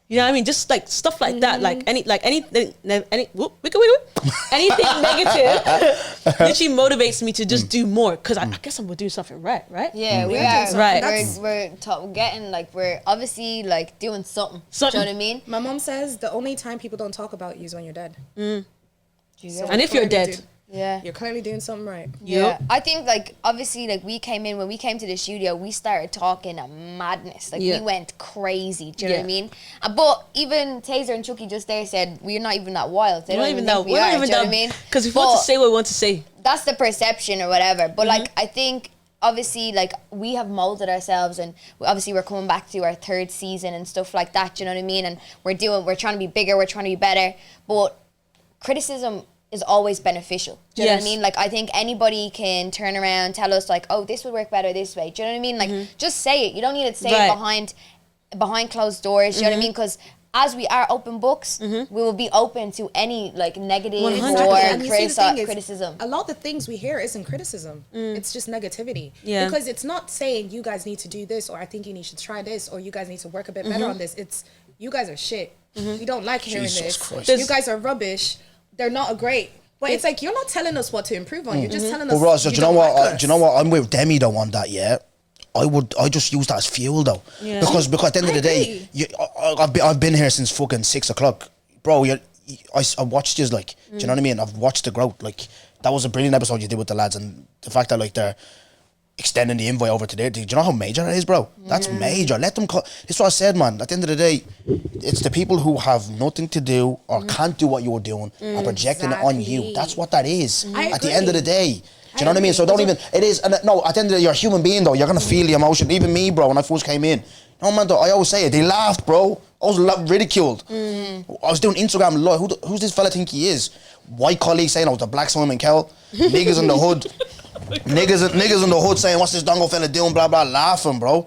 You know what I mean? Just like stuff like that. Like anything negative literally motivates me to just do more because I guess I'm doing something right? Yeah, we We're are. doing Right. We're obviously like doing something. Do you Something. know what I mean? My mom says the only time people don't talk about you is when you're dead. So And if you're clearly dead, do- Yeah. you're clearly doing something right. Yeah, I think like obviously like when we came to the studio, we started talking a madness. Like Yeah. we went crazy. Do you know what I Yeah. mean? But even Taser and Chucky just there said we're not even that wild. They we're don't not even even think that. we We're are. not Do even you know what I that mean? because we want But to say what we want to say. that's the perception or whatever. But Mm-hmm. like I think obviously like we have molded ourselves and obviously we're coming back to our third season and stuff like that. Do you know what I mean? And we're trying to be bigger. We're trying to be better. But criticism is always beneficial. Do you know what I Yes. mean? Like I think anybody can turn around, tell us like, oh, this would work better this way. Do you know what I mean? Like just say it. You don't need to say Right. it behind closed doors. Do you know what I mean? Because as we are open books, we will be open to any like negative 100%. or And you see, the thing is, criticism. a lot of the things we hear isn't criticism. It's just negativity. Yeah. Because it's not saying you guys need to do this or I think you should try this or you guys need to work a bit better on this. It's you guys are shit. We don't like hearing Jesus this. Christ. You guys are rubbish. They're not great. But it's like you're not telling us what to improve on. You're just telling us. Well, Ross, do you know don't what? like us. Do you know what? I'm with Demi though on that. Yeah, I just use that as fuel though, Yeah. because at the end of I the day, agree. I've been here since fucking 6 o'clock, bro. I watched you like, do you know what I mean? I've watched the growth. Like that was a brilliant episode you did with the lads, and the fact that like they're extending the invite over to there. Do you know how major that is, bro? That's major. Let them. It's what I said, man. At the end of the day, it's the people who have nothing to do or can't do what you're doing and projecting it on you. Exactly. That's what that is. I At the end of the agree. day. Do you know what I mean? So don't even, it is, and no, at the end of the day, you're a human being though. You're going to feel the emotion. Even me, bro, when I first came in. No, man, though, I always say it. They laughed, bro. I was ridiculed. I was doing Instagram live. Who's this fella think he is? White colleague saying I was the black Simon Kell. Niggas in the hood. Niggas in the hood saying, what's this dongo fella doing? Blah, blah, laughing, bro.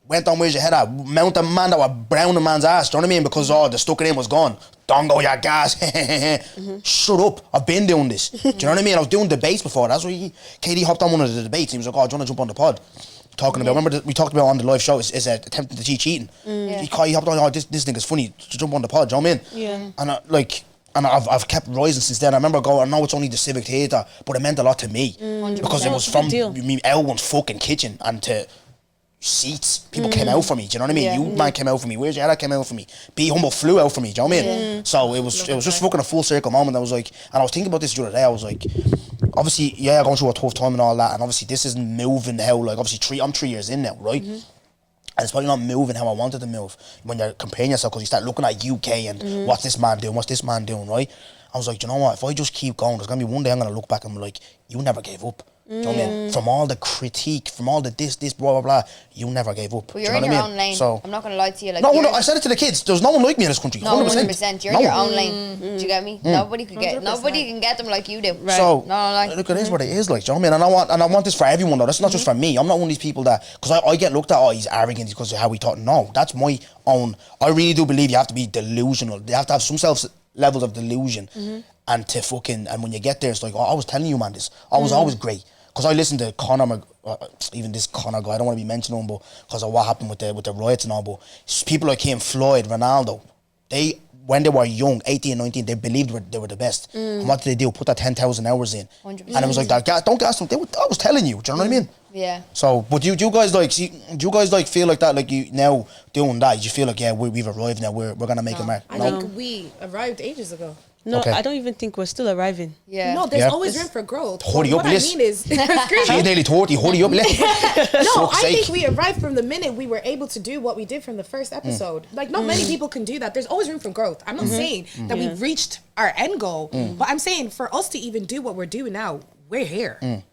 Went on, where's your head at? Mount a man that was brown the man's ass. Do you know what I mean? Because the stuck it in was gone. Dongo, your gas. Shut up. I've been doing this. Do you know what I mean? I was doing debates before. That's why KD hopped on one of the debates. He was like, oh, do you want to jump on the pod? Talking about, remember we talked about on the live show is attempting to cheat cheating. He hopped on, oh, this nigga's funny. To jump on the pod, do you know what I mean? Yeah. And I've kept rising since then. I remember going, I know it's only the Civic Theatre, but it meant a lot to me. Because it was from Big deal. me Elwyn's fucking kitchen and to seats. People came out for me, do you know what I mean? Yeah. You man came out for me. Where's your head came out for me? Be Humble flew out for me, do you know what I mean? So it was just fucking a full circle moment. I was like, and I was thinking about this the other day, I was like, obviously, yeah, going through a tough time and all that, and obviously this isn't moving how, like, obviously I'm 3 years in now, right? And it's probably not moving how I wanted to move when you're comparing yourself, because you start looking at UK and what's this man doing, right? I was like, do you know what, if I just keep going, there's going to be one day I'm going to look back and be like, you never gave up. Do you know what I mean? From all the critique, from all the this, blah, blah, blah, you never gave up. But Do you're you know in what your I mean? own lane. So, I'm not gonna lie to you. Like no, you're- I said it to the kids. There's no one like me in this country. No, 100%. 100%. You're No. in your own lane. Do you get me? Nobody could get. 100%. Nobody can get them like you do. So No, like look, it is what it is, like. Do you know what I mean? And I want this for everyone though. That's not just for me. I'm not one of these people that, because I get looked at, oh, he's arrogant because of how he thought. No, that's my own. I really do believe you have to be delusional. You have to have some levels of delusion, and to fucking, and when you get there, it's like, oh, I was telling you, man, this. I was always great. because I listened to even this Conor guy, I don't want to be mentioning him, but because of what happened with the riots and all, but people like him, Floyd, Ronaldo, when they were young, 18, 19, they believed they were the best. And what did they do? Put that 10,000 hours in. 100%. And it was like that. Don't gas them. I was telling you. Do you know what I mean? Yeah. So, but do you guys like feel like that? Like you now doing that, you feel like we've arrived now. We're gonna make a mark. I think we arrived ages ago. No, I don't even think we're still arriving. Yeah. No, there's always room for growth. Hurry up, what I mean is, she's nearly 30. Hurry up, No, I think we arrived from the minute we were able to do what we did from the first episode. Like, not many people can do that. There's always room for growth. I'm not saying that we've reached our end goal, but I'm saying for us to even do what we're doing now, we're here.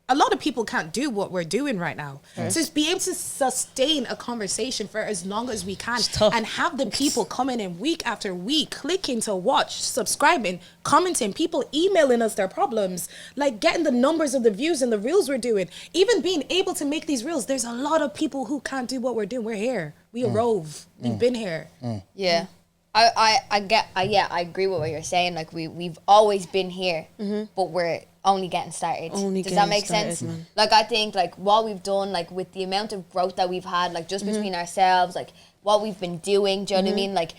A lot of people can't do what we're doing right now. So just be able to sustain a conversation for as long as we can and have the people coming in week after week, clicking to watch, subscribing, commenting, people emailing us their problems, like getting the numbers of the views and the reels we're doing, even being able to make these reels. There's a lot of people who can't do what we're doing. We're here. We arose. We've been here. Yeah. I agree with what you're saying. Like we've always been here, but we're only getting started. Does that make sense? Man. Like I think like what we've done, like with the amount of growth that we've had, like just between ourselves, like what we've been doing, do you know what I mean? Like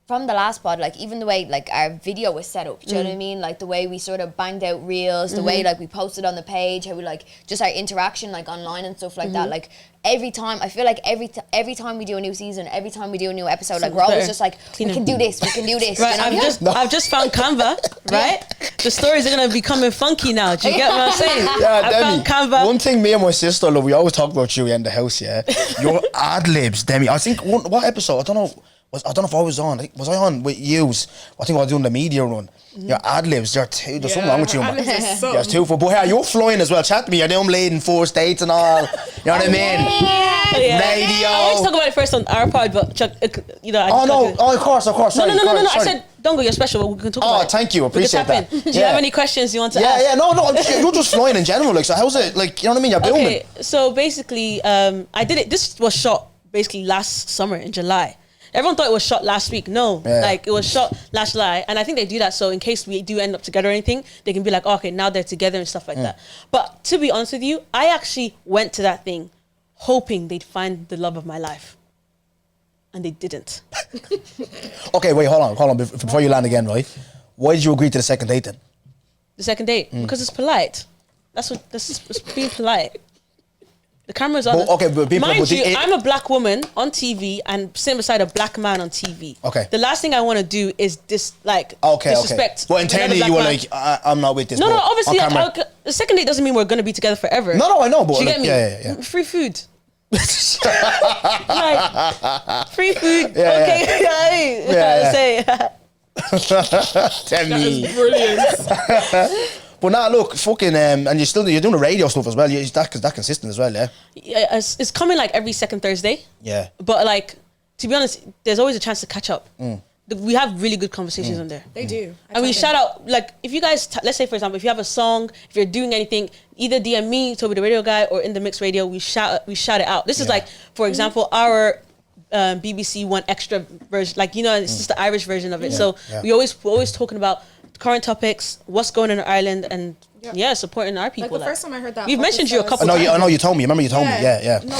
from the last pod, like even the way like our video was set up, do you know what I mean? Like the way we sort of banged out reels, the way like we posted on the page, how we like just our interaction like online and stuff like that. Like every time, I feel like every time we do a new season, every time we do a new episode, like we're always just like, we can do this. Right, You know? I've just found Canva, right? The stories are gonna be becoming funky now. Do you get what I'm saying? Yeah, I found Canva. One thing me and my sister love, we always talk about you in the house, yeah. Your ad libs, Demi. I think what episode? I don't know if I was on. Was I on with yous? I think I was doing the media run. Your ad libs, there's something wrong with you, man. There's two for. But hey, you're flying as well. Chat to me. You're doing leading 4 states and all. You know what I mean? Yeah. Radio. I always talk about it first on our pod, but Chuck, you know. Of course. Sorry, no. sorry. I said, don't go. You're special. We can talk about it. Oh, thank you. Appreciate that. Do you have any questions you want to ask? Yeah. No. You're just flying in general. Like, so how's it? Like, you know what I mean? You're booming. Okay, so basically, I did it. This was shot basically last summer in July. Everyone thought it was shot last week. No, like it was shot last July, and I think they do that so in case we do end up together or anything, they can be like, oh, okay, now they're together and stuff like that. But to be honest with you, I actually went to that thing hoping they'd find the love of my life, and they didn't. Okay, wait, hold on, before you land again, right? Why did you agree to the second date then? The second date because it's polite. That's it's being polite. The camera's on. Mind you, I'm a black woman on TV and sitting beside a black man on TV. Okay. The last thing I want to do is disrespect. Okay. Well, internally you were like, I'm not with this. No, obviously, the second date doesn't mean we're going to be together forever. No, I know, but you get me? Yeah. Free food. Like, free food. Yeah. Tell me. That's brilliant. But now look, fucking, and you're doing the radio stuff as well. You're that consistent as well, yeah. Yeah, it's coming like every second Thursday. Yeah. But like, to be honest, there's always a chance to catch up. We have really good conversations on there. They do. And we shout out, like, if you guys, let's say for example, if you have a song, if you're doing anything, either DM me, Toby the Radio Guy, or in the Mix Radio, we shout it out. This is like, for example, our BBC One Extra version, like, you know, it's just the Irish version of it. So we're always talking about current topics, what's going on in Ireland, and supporting our people. Like the first time I heard that, we've mentioned you a couple times. I know you told me. Remember you told me. Yeah. No,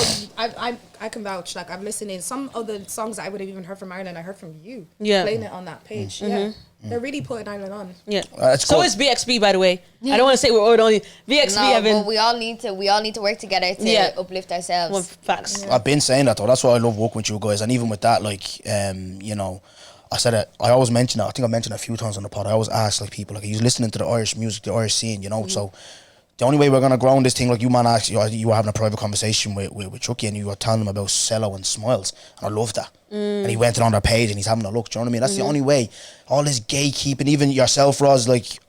I can vouch. Like I've listened in some of the songs that I would have even heard from Ireland. I heard from you. Yeah, playing it on that page. They're really putting Ireland on. Yeah. So is BXB, by the way. I don't want to say we're only BXB. But we all need to work together to uplift ourselves. Well, facts. I've been saying that though. That's why I love working with you guys, and even with that, like, you know. I said it. I always mention it. I think I mentioned it a few times on the pod. I always ask like people, like, are you listening to the Irish music, the Irish scene, you know? So the only way we're gonna grow in this thing, like you man asked, you were having a private conversation with Chucky, and you were telling him about Cello and Smiles, and I love that. And he went on their page and he's having a look. Do you know what I mean? That's the only way. All this gatekeeping, even yourself, Roz. Like,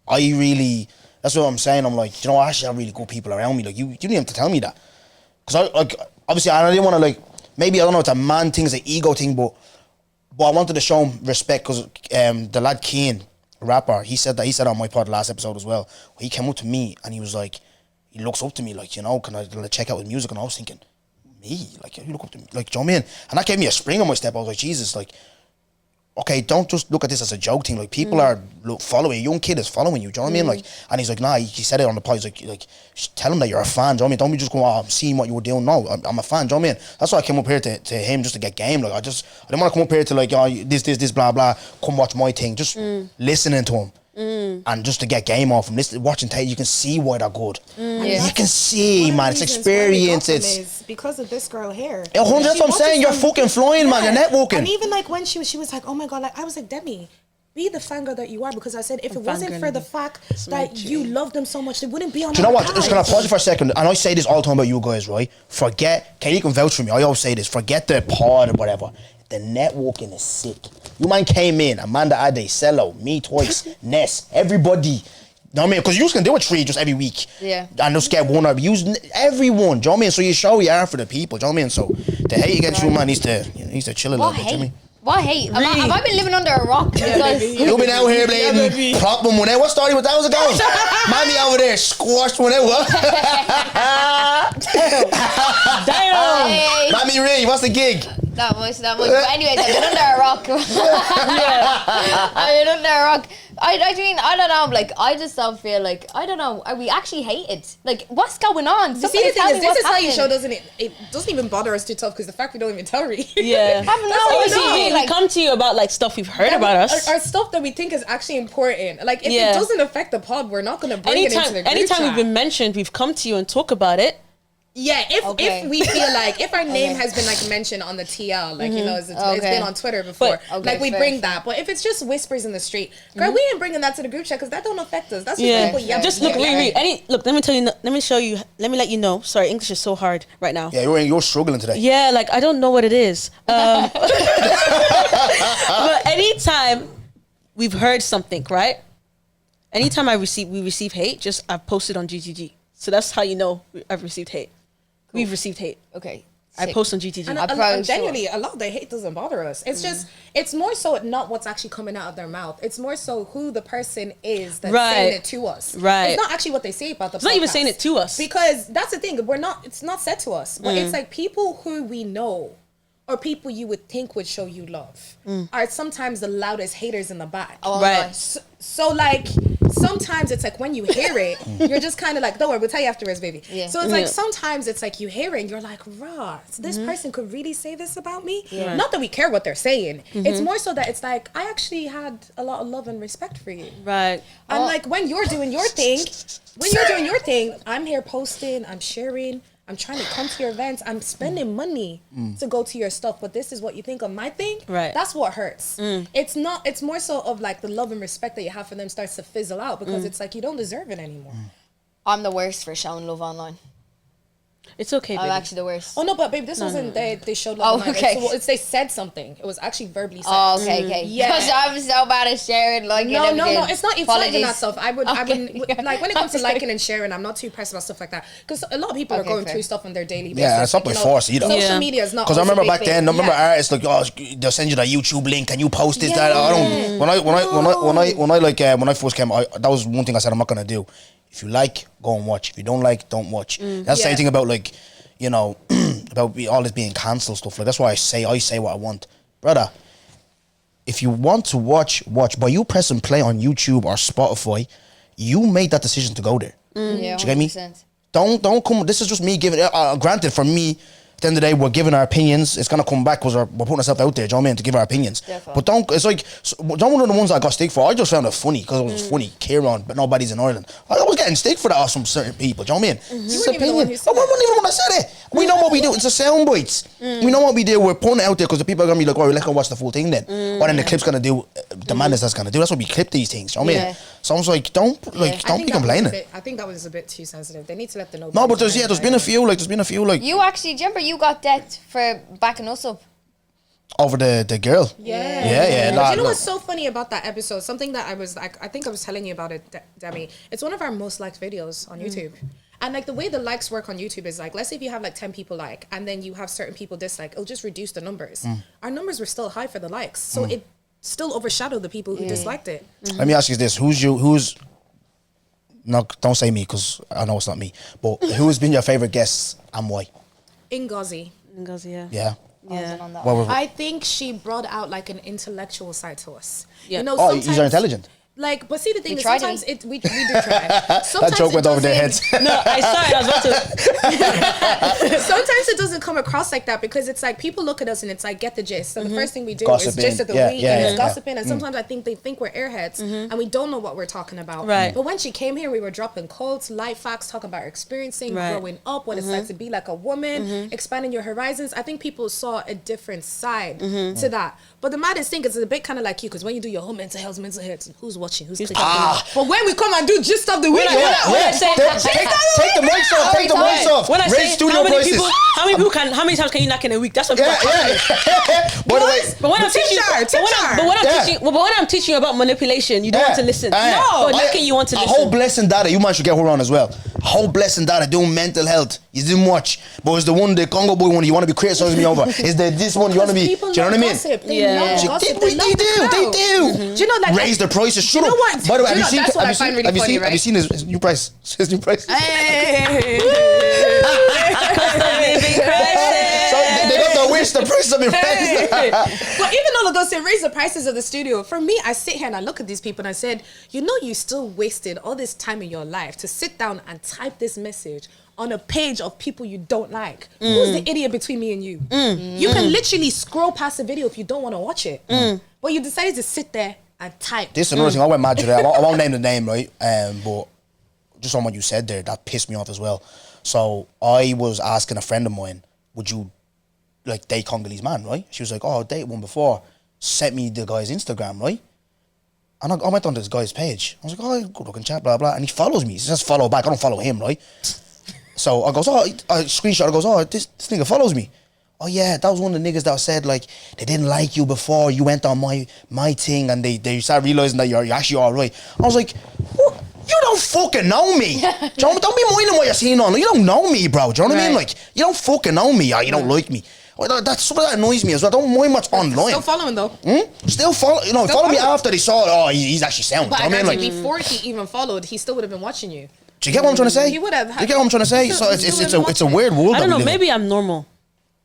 that's what I'm saying. I'm like, you know, I actually have really good people around me. Like, you didn't have to tell me that, because obviously I didn't want to, like, maybe I don't know, it's a man thing, it's an ego thing, but I wanted to show him respect because the lad Keane, a rapper, he said on my pod last episode as well. He came up to me and he was like, he looks up to me like, you know, can I check out his music? And I was thinking, me? Like, you look up to me? Like, do you know what I mean? And that gave me a spring on my step. I was like, Jesus, like, okay, don't just look at this as a joke thing. Like, people are following, a young kid is following you, do you know what I mean? Like, and he's like, nah, he said it on the pod, he's like, tell him that you're a fan, do you know what I mean? Don't be just going, I'm seeing what you were doing. No, I'm a fan, do you know what I mean? That's why I came up here to him, just to get game. Like, I didn't want to come up here to like, this, blah, blah, come watch my thing. Just listening to him. And just to get game off him, watching Tate, you can see why they're good. You can see, man, it's experience. It's because of this girl here. 100, that's what I'm saying. You're fucking flying, man. You're networking. And even like when she was like, oh my God, like I was like, Demi, be the fangirl that you are, because I said if it wasn't for the fact that you love them so much, they wouldn't be on. Do you know what? Just gonna pause it for a second, and I say this all the time about you guys, right? Forget, Katie can vouch for me. I always say this. Forget the pod or whatever. The networking is sick. You man came in, Amanda Ade, Cello, me twice, Ness, everybody. You know what I mean? Because you can do a 3 just every week. Yeah. And just get one or use everyone. Do you know what I mean? So you show you are for the people. Do you know what I mean? So the hate against you, man, needs to chill a little bit. Do you know what I mean? What hate? Have I been living under a rock? You've been out here playing prop them one out. What started with that was a goal? Mommy over there squashed one out. Damn. Mommy Ray, what's the gig? That much. But anyways, I've been under a rock. I've been under a rock. I mean, I don't know. Like, I just don't feel like, I don't know. Are we actually hated? Like, what's going on? See, the thing is, this is how you show, doesn't it? It doesn't even bother us too tough because the fact we don't even tell you. Yeah. We come to you about like stuff we've heard about us. Or stuff that we think is actually important. Like, if it doesn't affect the pod, we're not going to bring it into the group anytime chat. we've been mentioned, we've come to you and talk about it. Yeah, if we feel like, if our name has been like mentioned on the TL, like, you know, it's been on Twitter before, like we bring that. But if it's just whispers in the street, girl, we ain't bringing that to the group chat because that don't affect us. That's just people yelling. Just look, look, let me tell you, let me let you know. Sorry, English is so hard right now. Yeah, you're struggling today. Yeah, like I don't know what it is. But anytime we've heard something, right? Anytime we receive hate, just I've posted on GTG. So that's how you know I've received hate. Cool. We've received hate. Okay. I post on GTG. And genuinely, a lot of the hate doesn't bother us. It's just, it's more so not what's actually coming out of their mouth. It's more so who the person is that's saying it to us. Right. It's not actually what they say about the podcast. It's not even saying it to us. Because that's the thing. It's not said to us. But it's like people who we know or people you would think would show you love are sometimes the loudest haters in the back. Oh, right. So like, sometimes it's like when you hear it, you're just kind of like, don't worry, we'll tell you afterwards, baby. Yeah. So it's like sometimes it's like you hear it and you're like, rah, so this person could really say this about me? Yeah. Not that we care what they're saying. It's more so that it's like, I actually had a lot of love and respect for you. Right. And like when you're doing your thing, I'm here posting, I'm sharing, I'm trying to come to your events. I'm spending money to go to your stuff, but this is what you think of my thing. Right. That's what hurts. It's not. It's more so of like the love and respect that you have for them starts to fizzle out because it's like you don't deserve it anymore. I'm the worst for showing love online. It's okay, baby. I'm actually the worst. Oh no, but babe, this wasn't they showed love. Oh, okay. They said something. It was actually verbally said. Oh, okay. Yeah. Because I'm so bad at sharing. Like, No. It's not even that stuff. I would like when it comes to sorry. liking and sharing. I'm not too pressed about stuff like that because a lot of people are going through stuff on their daily basis. Yeah, it's not by force either. Social media is not. Because I remember back then. I remember artists like, oh, they'll send you the YouTube link and you post this. That I don't. When I first came, that was one thing I said I'm not gonna do. If you like, go and watch. If you don't like, don't watch. That's the same thing about like, you know, about all this being cancelled stuff. Like that's why I say what I want, brother. If you want to watch. By you pressing play on YouTube or Spotify, you made that decision to go there. Yeah, do you get me? 100%. Don't come. This is just me giving. Granted, for me, at the end of the day, we're giving our opinions. It's gonna come back because we're putting ourselves out there. Do you know what I mean? To give our opinions. Definitely. But don't. It's like don't one of the ones I got stick for. I just found it funny because it was funny. Kieran, but nobody's in Ireland. I was getting stick for that off some certain people. Do you know what I mean? You weren't even the one who said I wasn't even the one that said it. We know what we do. It's a sound bites. We know what we do. We're putting it out there because the people are gonna be like, "Oh, let's go watch the full thing then." Or then the clip's gonna do the madness that's gonna do. That's what we clip these things. Do you know what I mean? So I was like, don't be complaining. I think that was a bit too sensitive. They need to let them know. No, but there's been a few like You actually, do you remember you got debt for backing us up? over the girl. Yeah. Nah, You know what's so funny about that episode? Something that I think I was telling you about it, Demi. It's one of our most liked videos on YouTube. And like the way the likes work on YouTube is like, let's say if you have like 10 people like, and then you have certain people dislike, it'll just reduce the numbers. Our numbers were still high for the likes. So it still overshadowed the people who disliked it. Let me ask you this: who's no? Don't say me because I know it's not me. But who has been your favorite guest and why? Ngozi. Yeah. Yeah. wasn't on that Well, one. I think she brought out like an intellectual side to us. Yeah. You know, Oh, these are sometimes- intelligent. Like, but see, the thing is, try to sometimes be. we do try. Sometimes That joke went over their doesn't- heads. No, I saw it. I was about to. Sometimes it doesn't come across like that because it's like people look at us and it's like get the gist. So the first thing we do Gossiping. is gist of the Yeah, week yeah, and it's yeah. gossiping. And sometimes I think they think we're airheads and we don't know what we're talking about. Right. But when she came here, we were dropping quotes, life facts, talking about our experiencing, Right. growing up, what it's like to be like a woman, expanding your horizons. I think people saw a different side to that. But the maddest thing is it's a bit kind of like you because when you do your whole mental health, who's watching, who's clicking. But when we come and do gist of the week, When I say- Take the mics off. Take the mics off. When I Raise say studio how many prices. people, how many times can you knock in a week? That's what Yeah, people are asking. yeah. By the way, But when I'm teaching, Yeah. but when I'm teaching you about manipulation, you don't want to listen. Yeah. But knocking, you want to a listen. whole blessing data, you man should get her on as well. A whole blessing data doing mental health. You didn't watch, but it's the one, the Congo boy one you want to be criticizing me over. Is the this one you want to be? Do you know what I mean? They Yeah. love They gossip. do. Do you know, like, Raise the prices. Shut know up. what? By the way, Do you have know, you seen? that's what Have I you find seen? really Have you funny, seen? Have you right? seen his new price? His new price. Living crisis. So they got the wish. The prices have been raised. But even though they'll say raise the prices of the studio, for me, I sit here and I look at these people and I said, you know, you still wasted all this time in your life to sit down and type this message on a page of people you don't like. Who's the idiot between me and you? You can literally scroll past the video if you don't want to watch it. But you decided to sit there and type. This is another thing. I went mad today. I won't name the name, right? But just on what you said there, that pissed me off as well. So I was asking a friend of mine, would you like date Congolese man, right? She was like, oh, I'll date one before. Sent me the guy's Instagram, right? And I went on this guy's page. I was like, oh, good looking chat, blah, blah. And he follows me. He says follow back. I don't follow him, right? So I goes, oh, I screenshot. I goes, oh, this nigga follows me. Oh yeah, that was one of the niggas that said like they didn't like you before you went on my thing, and they started realizing that you're actually all right. I was like, what? You don't fucking know me. Don't be minding what you're seeing on. You don't know me, bro. Do you know what I mean? Like you don't fucking know me, or you don't like me. Well, that's something that annoys me as well. I don't mind what's online. Still following though. Still follow. You know, Still follow me follow. after they saw. Oh, he's actually sound. But Do you know what I mean? Like, before he even followed, he still would have been watching you. do you get what I'm trying to say? He would have. Do you get what I'm trying to say? So it's a weird world. I don't that we know. live in. Maybe I'm normal.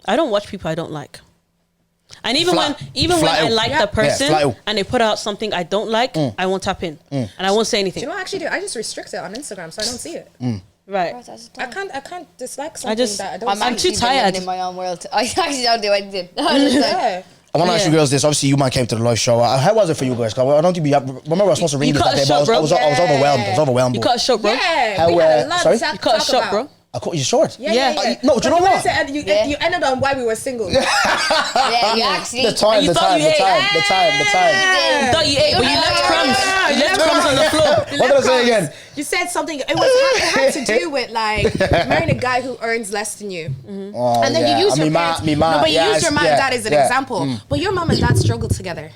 I don't watch people I don't like. And even Flat. when Flat I out. like the person flat out. and they put out something I don't like, I won't tap in and I won't say Do anything. you know what I actually do? I just restrict it on Instagram so I don't see it. Right. I can't dislike something just- that I don't I'm see. I'm too actually been tired. living in my own world. I actually don't do anything. Honestly. Yeah. I want to ask you girls this. Obviously, you man came to the live show. How was it for you guys? 'Cause I don't think remember I was supposed to ring You you cut that day, it but short, bro. I was overwhelmed. I was overwhelmed. You bro. cut it short, bro. Yeah, How, we had a lot sorry? of You cut it talk short, about. bro. I cut you short. Yeah. No, do you know But what? said, you ended on why we were single. Yeah, you actually. The time. You thought you ate. You You thought you ate, but you left crumbs. You left crumbs on the floor. What did I say again? You said something. It had to do with like marrying a guy who earns less than you, Oh, and then yeah. you use And your me parents. ma- me ma- no, but you yeah, use your mom yeah, and dad as an yeah. example. But your mom and dad struggled together.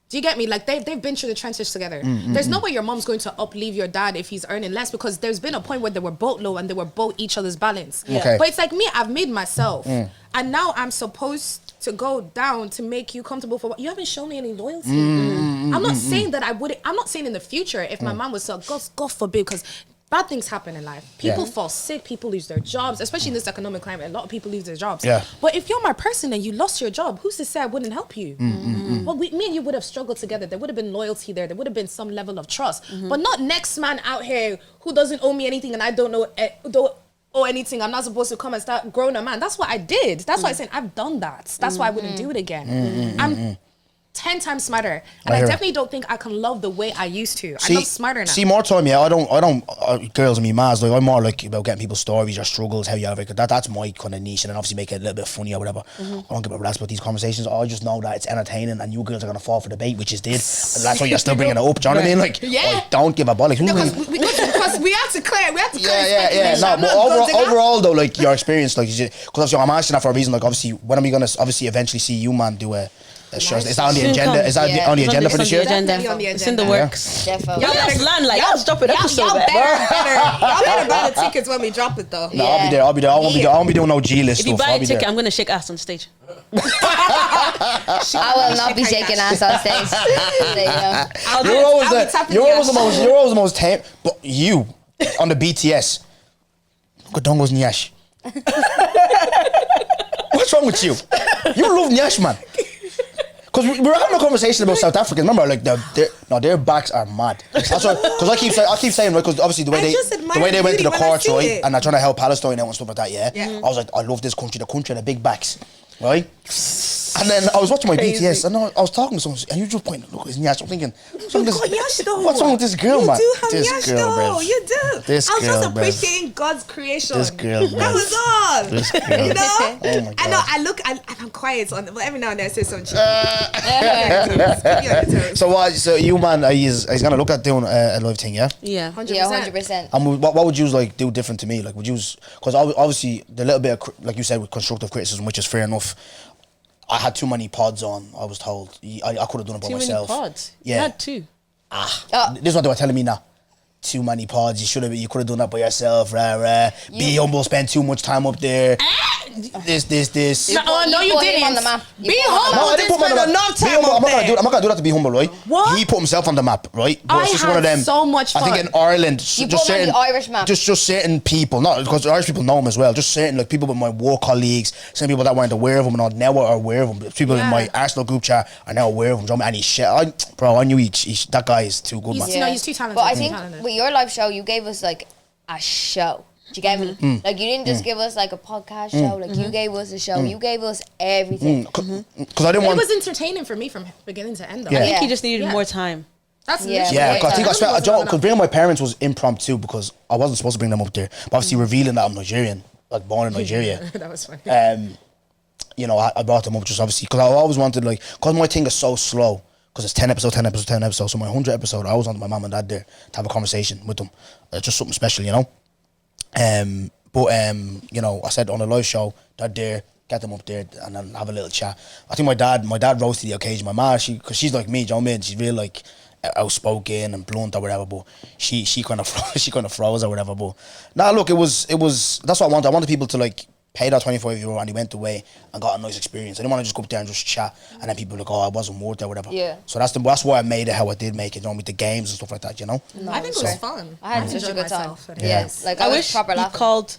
Do you get me? Like they've been through the trenches together. There's no way your mom's going to upleave your dad if he's earning less because there's been a point where they were both low and they were both each other's balance. Okay. But it's like me, I've made myself, and now I'm supposed to go down to make you comfortable for what you haven't shown me any loyalty. I'm not saying that I would. I'm not saying in the future if my mom was so God forbid because. Bad things happen in life. People fall sick. People lose their jobs, especially in this economic climate. A lot of people lose their jobs. Yeah. But if you're my person and you lost your job, who's to say I wouldn't help you? Well, me and you would have struggled together. There would have been loyalty there. There would have been some level of trust. But not next man out here who doesn't owe me anything and I don't owe anything. I'm not supposed to come and start growing a man. That's what I did. That's why I said I've done that. That's why I wouldn't do it again. I'm 10 times smarter, and I hear it. definitely don't think I can love the way I used to. I love smarter now. See, more time, yeah. I don't. Girls and me, mas, like I'm more like about getting people's stories, your struggles, how you have it. That's my kind of niche, and then obviously make it a little bit funny or whatever. I don't give a rat's about these conversations. I just know that it's entertaining, and you girls are gonna fall for the bait, which is did. And that's why you're still bringing it up. Do you know what I mean? Like, Yeah. I don't give a bollocks. Who really- Because we have to clear. Yeah. No, but overall though, like your experience, like, because obviously I'm asking that for a reason. Like, obviously, when are we gonna obviously eventually see you, man, do a show? Is that on the Soon agenda? come. Is that Yeah. on the agenda for this year? Definitely on the It's in the agenda. works. Defo. Y'all just land like y'all drop it episode. Y'all man. better buy the tickets when we drop it though. No, I'll be there. I won't be doing no G list If you stuff. buy I'll a be ticket, there. I'm gonna shake ass on stage. I will not be shaking ass on stage. There you go. You're always I'll be tapping you're the always the ass. most. You're always the most tame. But you on the BTS. Look at Dongos Nyash. What's wrong with you? You love Nyash, man. Because we were having a conversation about South Africa. Remember, like their backs are mad. That's why. Because I keep saying, right? Because obviously the way they went to the courts, right, and they're trying to help Palestine out and stuff like that. Yeah. I was like, I love this country. The country and the big backs, right? And then I was watching my BTS, and I was talking to someone, and you just pointing, look, it's Nyash. I'm thinking, what's wrong with this girl, man? You do have This Nyash, girl, though. bruv. You do. This I was girl, just bruv. appreciating God's creation. This girl, That was all. This girl. You know? Oh my God. I know. I look, and I'm quiet, but every now and then I say something. So what? So you, man, he's gonna look at doing a live thing, yeah? Yeah. 100%. Yeah, 100%. And what would you like do different to me? Like, would you? Because obviously the little bit of, like you said, with constructive criticism, which is fair enough. I had too many pods on. I was told I could have done it by Too myself. many pods. Yeah. You had 2. This is what they were telling me now. Too many pods. You could have done that by yourself. Be humble. Spend too much time up there. This. No, you put him didn't. on the map. You Be put him on the humble. I didn't put him on the map. enough Be time humble. up I'm not there. gonna do that to be humble, right? What? He put himself on the map, right? But I it's just had one of them. so much I think fun. in Ireland, You just put him on certain the Irish map. just certain people, not because Irish people know him as well. Just certain like people with my work colleagues, some people that weren't aware of him and now are aware of him. People in my Arsenal group chat are now aware of him. And he's shit. I knew that guy is too good, man. No, he's too talented. But I Too think talented. with your live show, you gave us like a show. Do you get me? Like you didn't just give us like a podcast show. Like you gave us a show. You gave us everything. Because I didn't It want. was entertaining for me from beginning to end. Though. Yeah. I think Yeah. he just needed Yeah. more time. That's Yeah. literally Yeah, it. because I think I spent. wasn't Because bringing my parents was impromptu because I wasn't supposed to bring them up there. But obviously revealing that I'm Nigerian, like born in Nigeria. That was funny. You know, I brought them up just obviously because I always wanted because my thing is so slow. Because it's 10 episodes. So my 100th episode, I always wanted my mum and dad there to have a conversation with them. Just something special, you know. You know, I said on a live show, they're there, get them up there and then have a little chat. I think my dad rose to the occasion. My mom, because she's like me, do you know what I mean? She's real like outspoken and blunt or whatever, but she kind of froze or whatever. But nah, look, it was that's what I wanted. I wanted people to like pay that €25 and he went away and got a nice experience. I didn't want to just go up there and just chat and then people were like, oh, I wasn't worth it or whatever. Yeah. So that's why I made it how I did make it, you know, with the games and stuff like that, you know? No, I think it was fun. I had such a enjoyed good time. myself. Yes, like I was wish proper you laughing. called.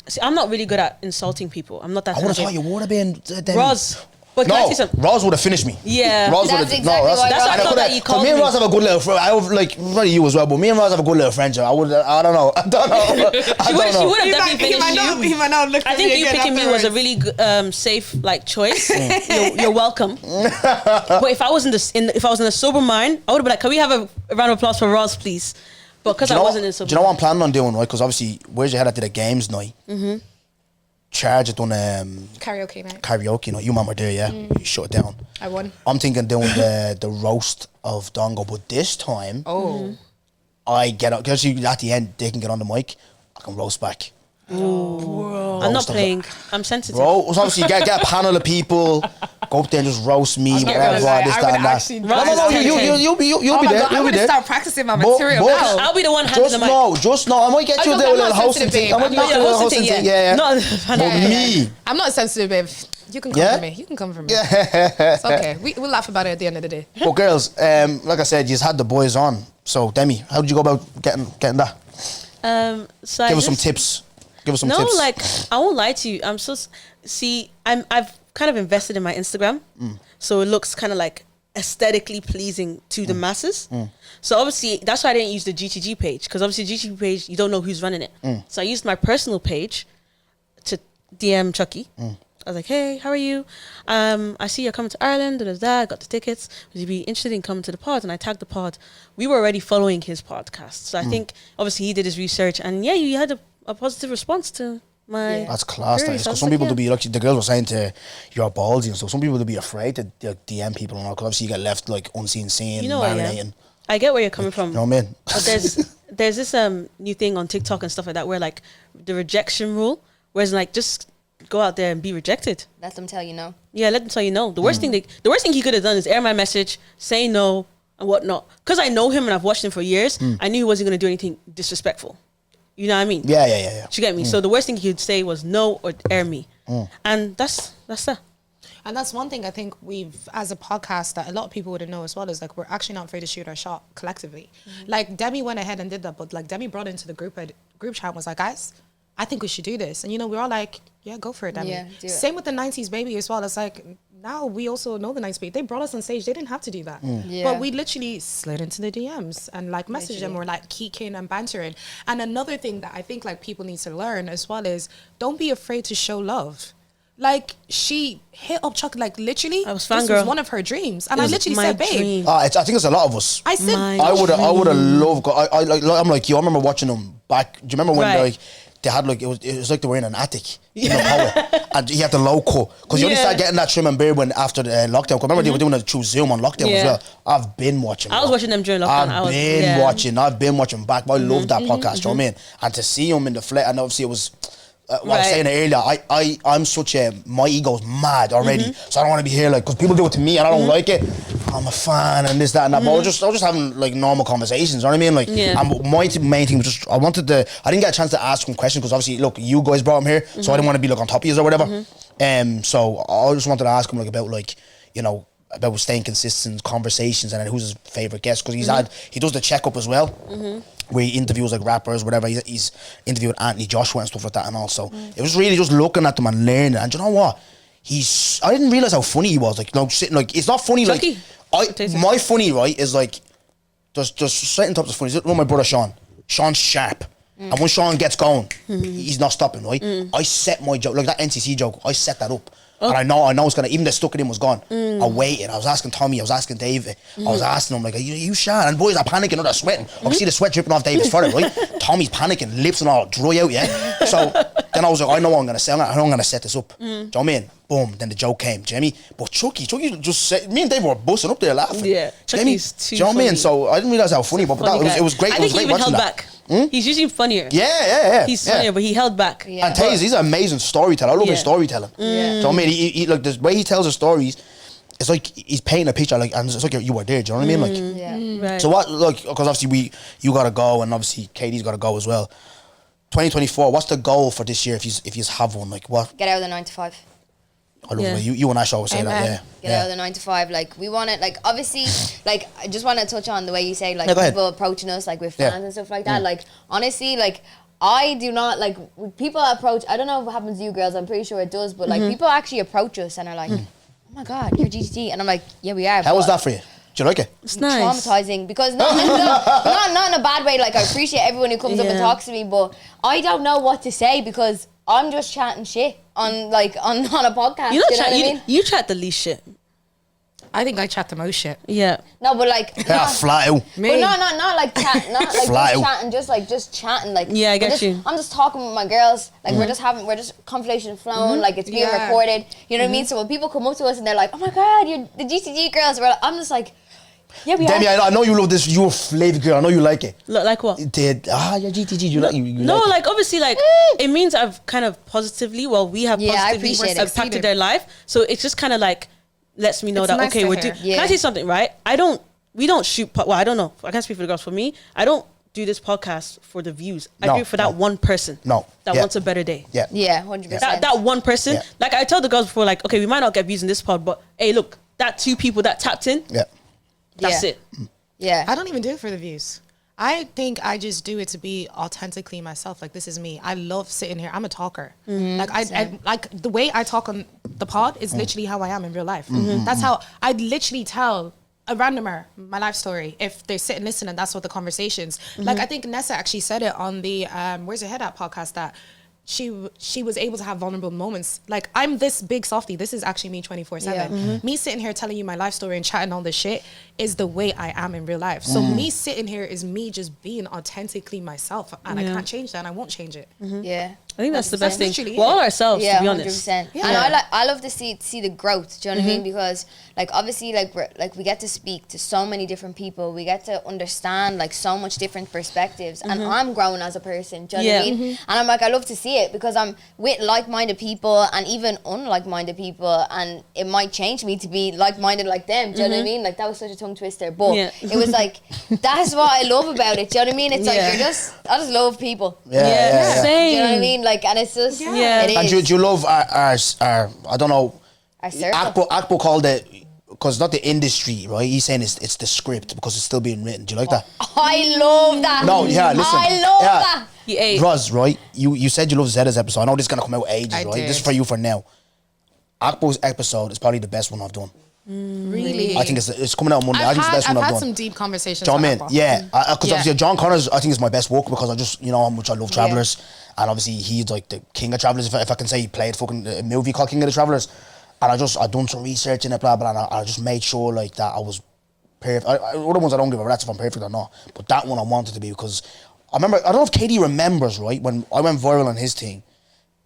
See, I'm not really good at insulting people. I'm not that. I would have kind thought of you would have been... Roz. But can I No, say something? Roz would have finished me. Yeah. Roz That's would have. exactly why That's why I and thought coulda- that you 'cause called me and me. Roz have a good little friend. I would like probably you as well, but me and Roz have a good little friendship. I don't know. I don't know. She would have He definitely might finished not, you. he might not look I at think me you again picking me was a afterwards. really safe like choice. You're welcome. But if I was if I was in a sober mind, I would have been like, "Can we have a round of applause for Roz, please?" But because I wasn't in sober. Do you know what I'm planning on doing, right? Because obviously, where's your head at the games night? Charge had done Karaoke night. karaoke night. You man were there, yeah. You shut it down. I won. I'm thinking doing the roast of Dongo, but this time I get up because at the end they can get on the mic. I can roast back. I'm not playing. I'm sensitive. Bro, so obviously get a panel of people, go up there and just roast me, not whatever, gonna lie, this, I that, would and that. actually No, you'll be Oh there. my God, You'll I'm be gonna there. start practicing my material now. I'll be the one handing the mic. I might get you Oh, there no, with a I'm little not hosting sensitive, thing. babe. I might I'm get not you a little hosting hosting thing, thing. Yeah. No, But me. I'm not sensitive, babe. You can come Yeah? for me. You can come for me. It's okay. We'll laugh about it at the end of the day. But girls, like I said, you just had the boys on. So Demi, how did you go about getting that? So Give us some tips. Give us some tips. No, like I won't lie to you. I've kind of invested in my Instagram, so it looks kind of like aesthetically pleasing to the masses. So obviously that's why I didn't use the GTG page, because obviously GTG page you don't know who's running it. So I used my personal page to DM Chucky. I was like, hey, how are you? I see you're coming to Ireland. I got the tickets. Would you be interested in coming to the pod? And I tagged the pod. We were already following his podcast, so I think obviously he did his research, and yeah, you had a positive response to my. That's class. queries. I Because was some like, people yeah. do be like the girls were saying to you're ballsy and stuff. Some people do be afraid to like, DM people and all. Because obviously you get left like unseen, seeing, You know what, yeah. marinating. I get where you're coming from. You know what I mean? But there's this new thing on TikTok and stuff like that where like the rejection rule, whereas like just go out there and be rejected. Let them tell you no. Yeah, let them tell you no. The worst thing he could have done is air my message, say no and whatnot. Because I know him and I've watched him for years, I knew he wasn't going to do anything disrespectful. You know what I mean? Yeah. Do you get me? So the worst thing he could say was no or air me, and that's that. And that's one thing I think we've, as a podcast, that a lot of people wouldn't know as well, is like we're actually not afraid to shoot our shot collectively. Like Demi went ahead and did that, but like Demi brought into the group chat and was like, guys, I think we should do this. And, you know, we're all like, yeah, go for it, Demi. Yeah, do it. Same with the 90s baby as well. It's like, now we also know the 90s baby. They brought us on stage. They didn't have to do that. Yeah. But we literally slid into the DMs and like messaged them or like kicking and bantering. And another thing that I think like people need to learn as well is don't be afraid to show love. Like, she hit up Chuck, like, literally, I was this fangirl. was one of her dreams. And It I was literally my said, babe. dream. I think it's a lot of us. I said, I would have loved. I'm like you. I remember watching them back. Do you remember when Right. like they had like it was like they were in an attic in the power, and he had the low cut because you only Yeah. started getting that trim and beard when after the lockdown. 'Cause remember they were doing it through Zoom on lockdown as Yeah. well. I've been watching. I was bro. watching them during lockdown. I've been watching back. But I love that podcast. Do you know what I mean? And to see him in the flat, and obviously it was. What I was Right. saying earlier, I'm such a, my ego's mad already, so I don't want to be here like, because people do it to me and I don't like it. I'm a fan and this, that, and that. But I was just having like normal conversations, you know what I mean? Like, Yeah. and my main thing was just, I didn't get a chance to ask some questions because obviously, look, you guys brought him here, so I didn't want to be like on top of you or whatever. So I just wanted to ask him like about like, you know, about staying consistent, conversations, and then who's his favorite guest, because he does the checkup as well. Where he interviews like rappers, whatever. He's interviewed Anthony Joshua and stuff like that, and also it was really just looking at them and learning. And you know what? I didn't realize how funny he was. Like, you know, sitting like it's not funny. Chucky. Like my funny right is like there's certain types of funny. You know my brother Sean. Sean's sharp. And when Sean gets going, he's not stopping, right? I set my joke, like that NCT joke, I set that up. And I know it's gonna, even the stuck in him was gone. I waited, I was asking Tommy, I was asking David, I was asking him, like, are you Sean? And boys are panicking, they're sweating. I can see the sweat dripping off David's forehead, right? Tommy's panicking, lips and all dry out, yeah? So then I was like, I know what I'm gonna say, I know I'm gonna set this up. Do you know what I mean? Boom, then the joke came, Jamie. But Chucky just said, me and Dave were busting up there laughing. Yeah, Chucky's too do you know what I mean? funny. So I didn't realize how funny, but Funny that, guy. it was great. I It was think he great even watching held that. back. He's usually funnier. Yeah. He's funnier, but he held back. Yeah. And Taze, he's an amazing storyteller. I love his Yeah. storytelling. Do you know what I mean? He like the way he tells his stories, it's like he's painting a picture, like, and it's like you were there. Do you know what I mean? Like, Yeah. Right. so what? Like, because obviously you gotta go, and obviously Katie's gotta go as well. 2024. What's the goal for this year? If you have one, like what? Get out of the 9 to 5. I love Yeah. it. You and Ash always say that. Amen. Get out of the 9 to 5. Like, we want it, like, obviously, like, I just want to touch on the way you say, like, Yeah, go ahead. people approaching us, like, with Yeah. fans and stuff like that. Like, honestly, like, I do not, like, when people approach, I don't know if it happens to you girls, I'm pretty sure it does, but, like, people actually approach us and are like, oh my God, you're GTG. And I'm like, yeah, we are. How was but that for you? Do you like it? It's nice. traumatizing because not in a bad way. Like, I appreciate everyone who comes up and Yeah. talks to me, but I don't know what to say because I'm just chatting shit on a podcast. You know, you know what I mean? you chat the least shit. I think I chat the most shit. Yeah. No, but like, Yeah, flat out. Me. but not like chat, not like Fly just out. chatting, just chatting. Like, Yeah, I we're get just- you. I'm just talking with my girls. Like, we're just conversation flowing. Like, it's being Yeah. recorded. You know what I mean? So when people come up to us and they're like, "Oh my God, you're the GTG girls," I'm just like, "Yeah, we Demi, are." I know you love this. You're a flavor girl. I know you like it. Look, like what? You're GTG. You like you No, like it. like obviously, like it means I've kind of positively. Well, we have Yeah, I positively appreciate it. impacted their life, so it's just kind of like lets me know It's that nice okay, to we're hear. doing. Yeah. Can I say something? Right? We don't shoot. Well, I don't know. I can't speak for the girls. For me, I don't do this podcast for the views. I No, do it for that no. one person. No, that yeah. wants a better day. Yeah. Yeah, 100%. That one person. Yeah. Like I told the girls before, like okay, we might not get views in this pod, but hey, look, that 2 people that tapped in. Yeah. That's Yeah. it. Yeah. I don't even do it for the views. I think I just do it to be authentically myself. Like, this is me. I love sitting here. I'm a talker. Like, I like the way I talk on the pod is literally how I am in real life. That's how I literally tell a randomer my life story if they sit and listen, and that's what the conversations. Like, I think Nessa actually said it on the Where's Your Head At podcast that she was able to have vulnerable moments. Like, I'm this big softie. This is actually me 24/7. Yeah. Me sitting here telling you my life story and chatting all this shit is the way I am in real life. So me sitting here is me just being authentically myself, and I Yeah. can't change that, and I won't change it. Yeah. I think that's the best thing. literally We're all it. ourselves, Yeah, to be honest. 100%. Yeah. And I love to see the growth. Do you know what I mean? Because like obviously we get to speak to so many different people. We get to understand like so much different perspectives. And I'm growing as a person. Do you know what I mean? And I'm like, I love to see it because I'm with like-minded people and even unlike-minded people, and it might change me to be like-minded like them. Do you know what I mean? Like, that was such a tongue twister, but Yeah. it was like that's what I love about it. Do you know what I mean? It's like Yeah. I just love people. Yeah, same. Do you know what I mean? Like, and it's just Yeah. it And is. do you love our I don't know, Our circle. Akbo called it, because not the industry, right? He's saying it's the script because it's still being written. Do you like that? I love that. No, yeah, listen. I love Yeah. that. You ate. Roz, right? You said you love Zeda's episode. I know this is gonna come out ages, I right? did. This is for you for now. Akbo's episode is probably the best one I've done. Really? I think it's coming out Monday. I think it's the best I've one I've had done. some deep conversations. Do you know what I with mean? Apple. Yeah, because Yeah. obviously John Connors, I think is my best work because I just, you know how much I love Travellers, and obviously he's like the king of Travellers. If I can say, he played fucking a movie called King of the Travellers, and I done some research in it, blah blah, and I just made sure like that I was perfect. Other ones I don't give a rat's if I'm perfect or not, but that one I wanted to be because I remember. I don't know if Katie remembers, right, when I went viral on his thing.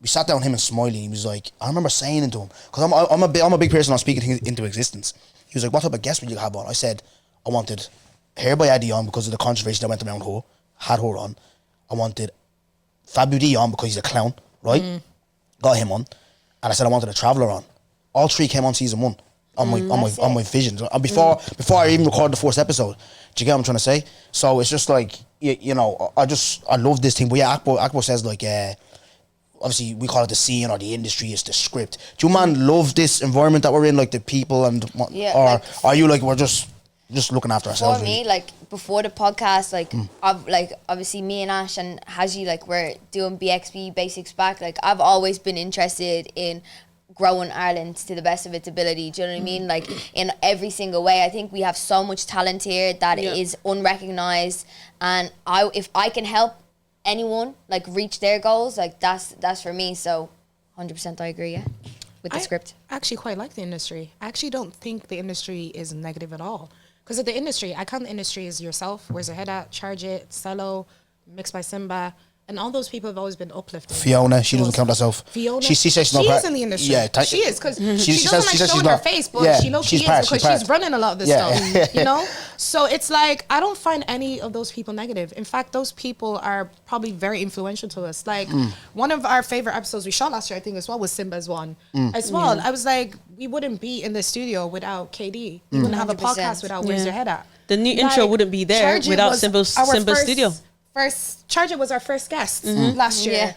We sat down, him and Smiley, and he was like, I remember saying to him, because I'm a big person on speaking things into existence. He was like, what type of guest would you have on? I said, I wanted Hair by Addy on because of the controversy that went around her, had her on. I wanted Fabu D on because he's a clown, right? Got him on. And I said I wanted a Traveller on. All three came on season 1 on my visions. And before I even recorded the first episode. Do you get what I'm trying to say? So it's just like, you know, I love this thing. But yeah, Akbo says like, obviously we call it the scene or the industry, it's the script. Do you man love this environment that we're in, like the people and or are you like we're just looking after ourselves? For me, like before the podcast, like obviously me and Ash and Haji, like we're doing BXB Basics Back. Like I've always been interested in growing Ireland to the best of its ability. Do you know what I mean? Like in every single way. I think we have so much talent here that is unrecognized, and if I can help anyone like reach their goals, like that's for me. So 100% I agree, with the script. I actually quite like the industry. I actually don't think the industry is negative at all. Because of the industry, I count the industry as yourself, Where's Your Head At, Charge It, Cello, Mixed by Simba, and all those people have always been uplifting. Fiona, she doesn't count herself. Fiona, she says she's not is in the industry. Yeah, she is, because she she doesn't like showing her face, but she low-key is because she's running a lot of this stuff, you know? So it's like, I don't find any of those people negative. In fact, those people are probably very influential to us. Like, one of our favorite episodes we shot last year, I think, as well, was Simba's one. As well, I was like, we wouldn't be in the studio without KD. We wouldn't have a 100%. podcast without Where's Your Head At. The new intro wouldn't be there without Simba's studio. Charge It was our first guest last year.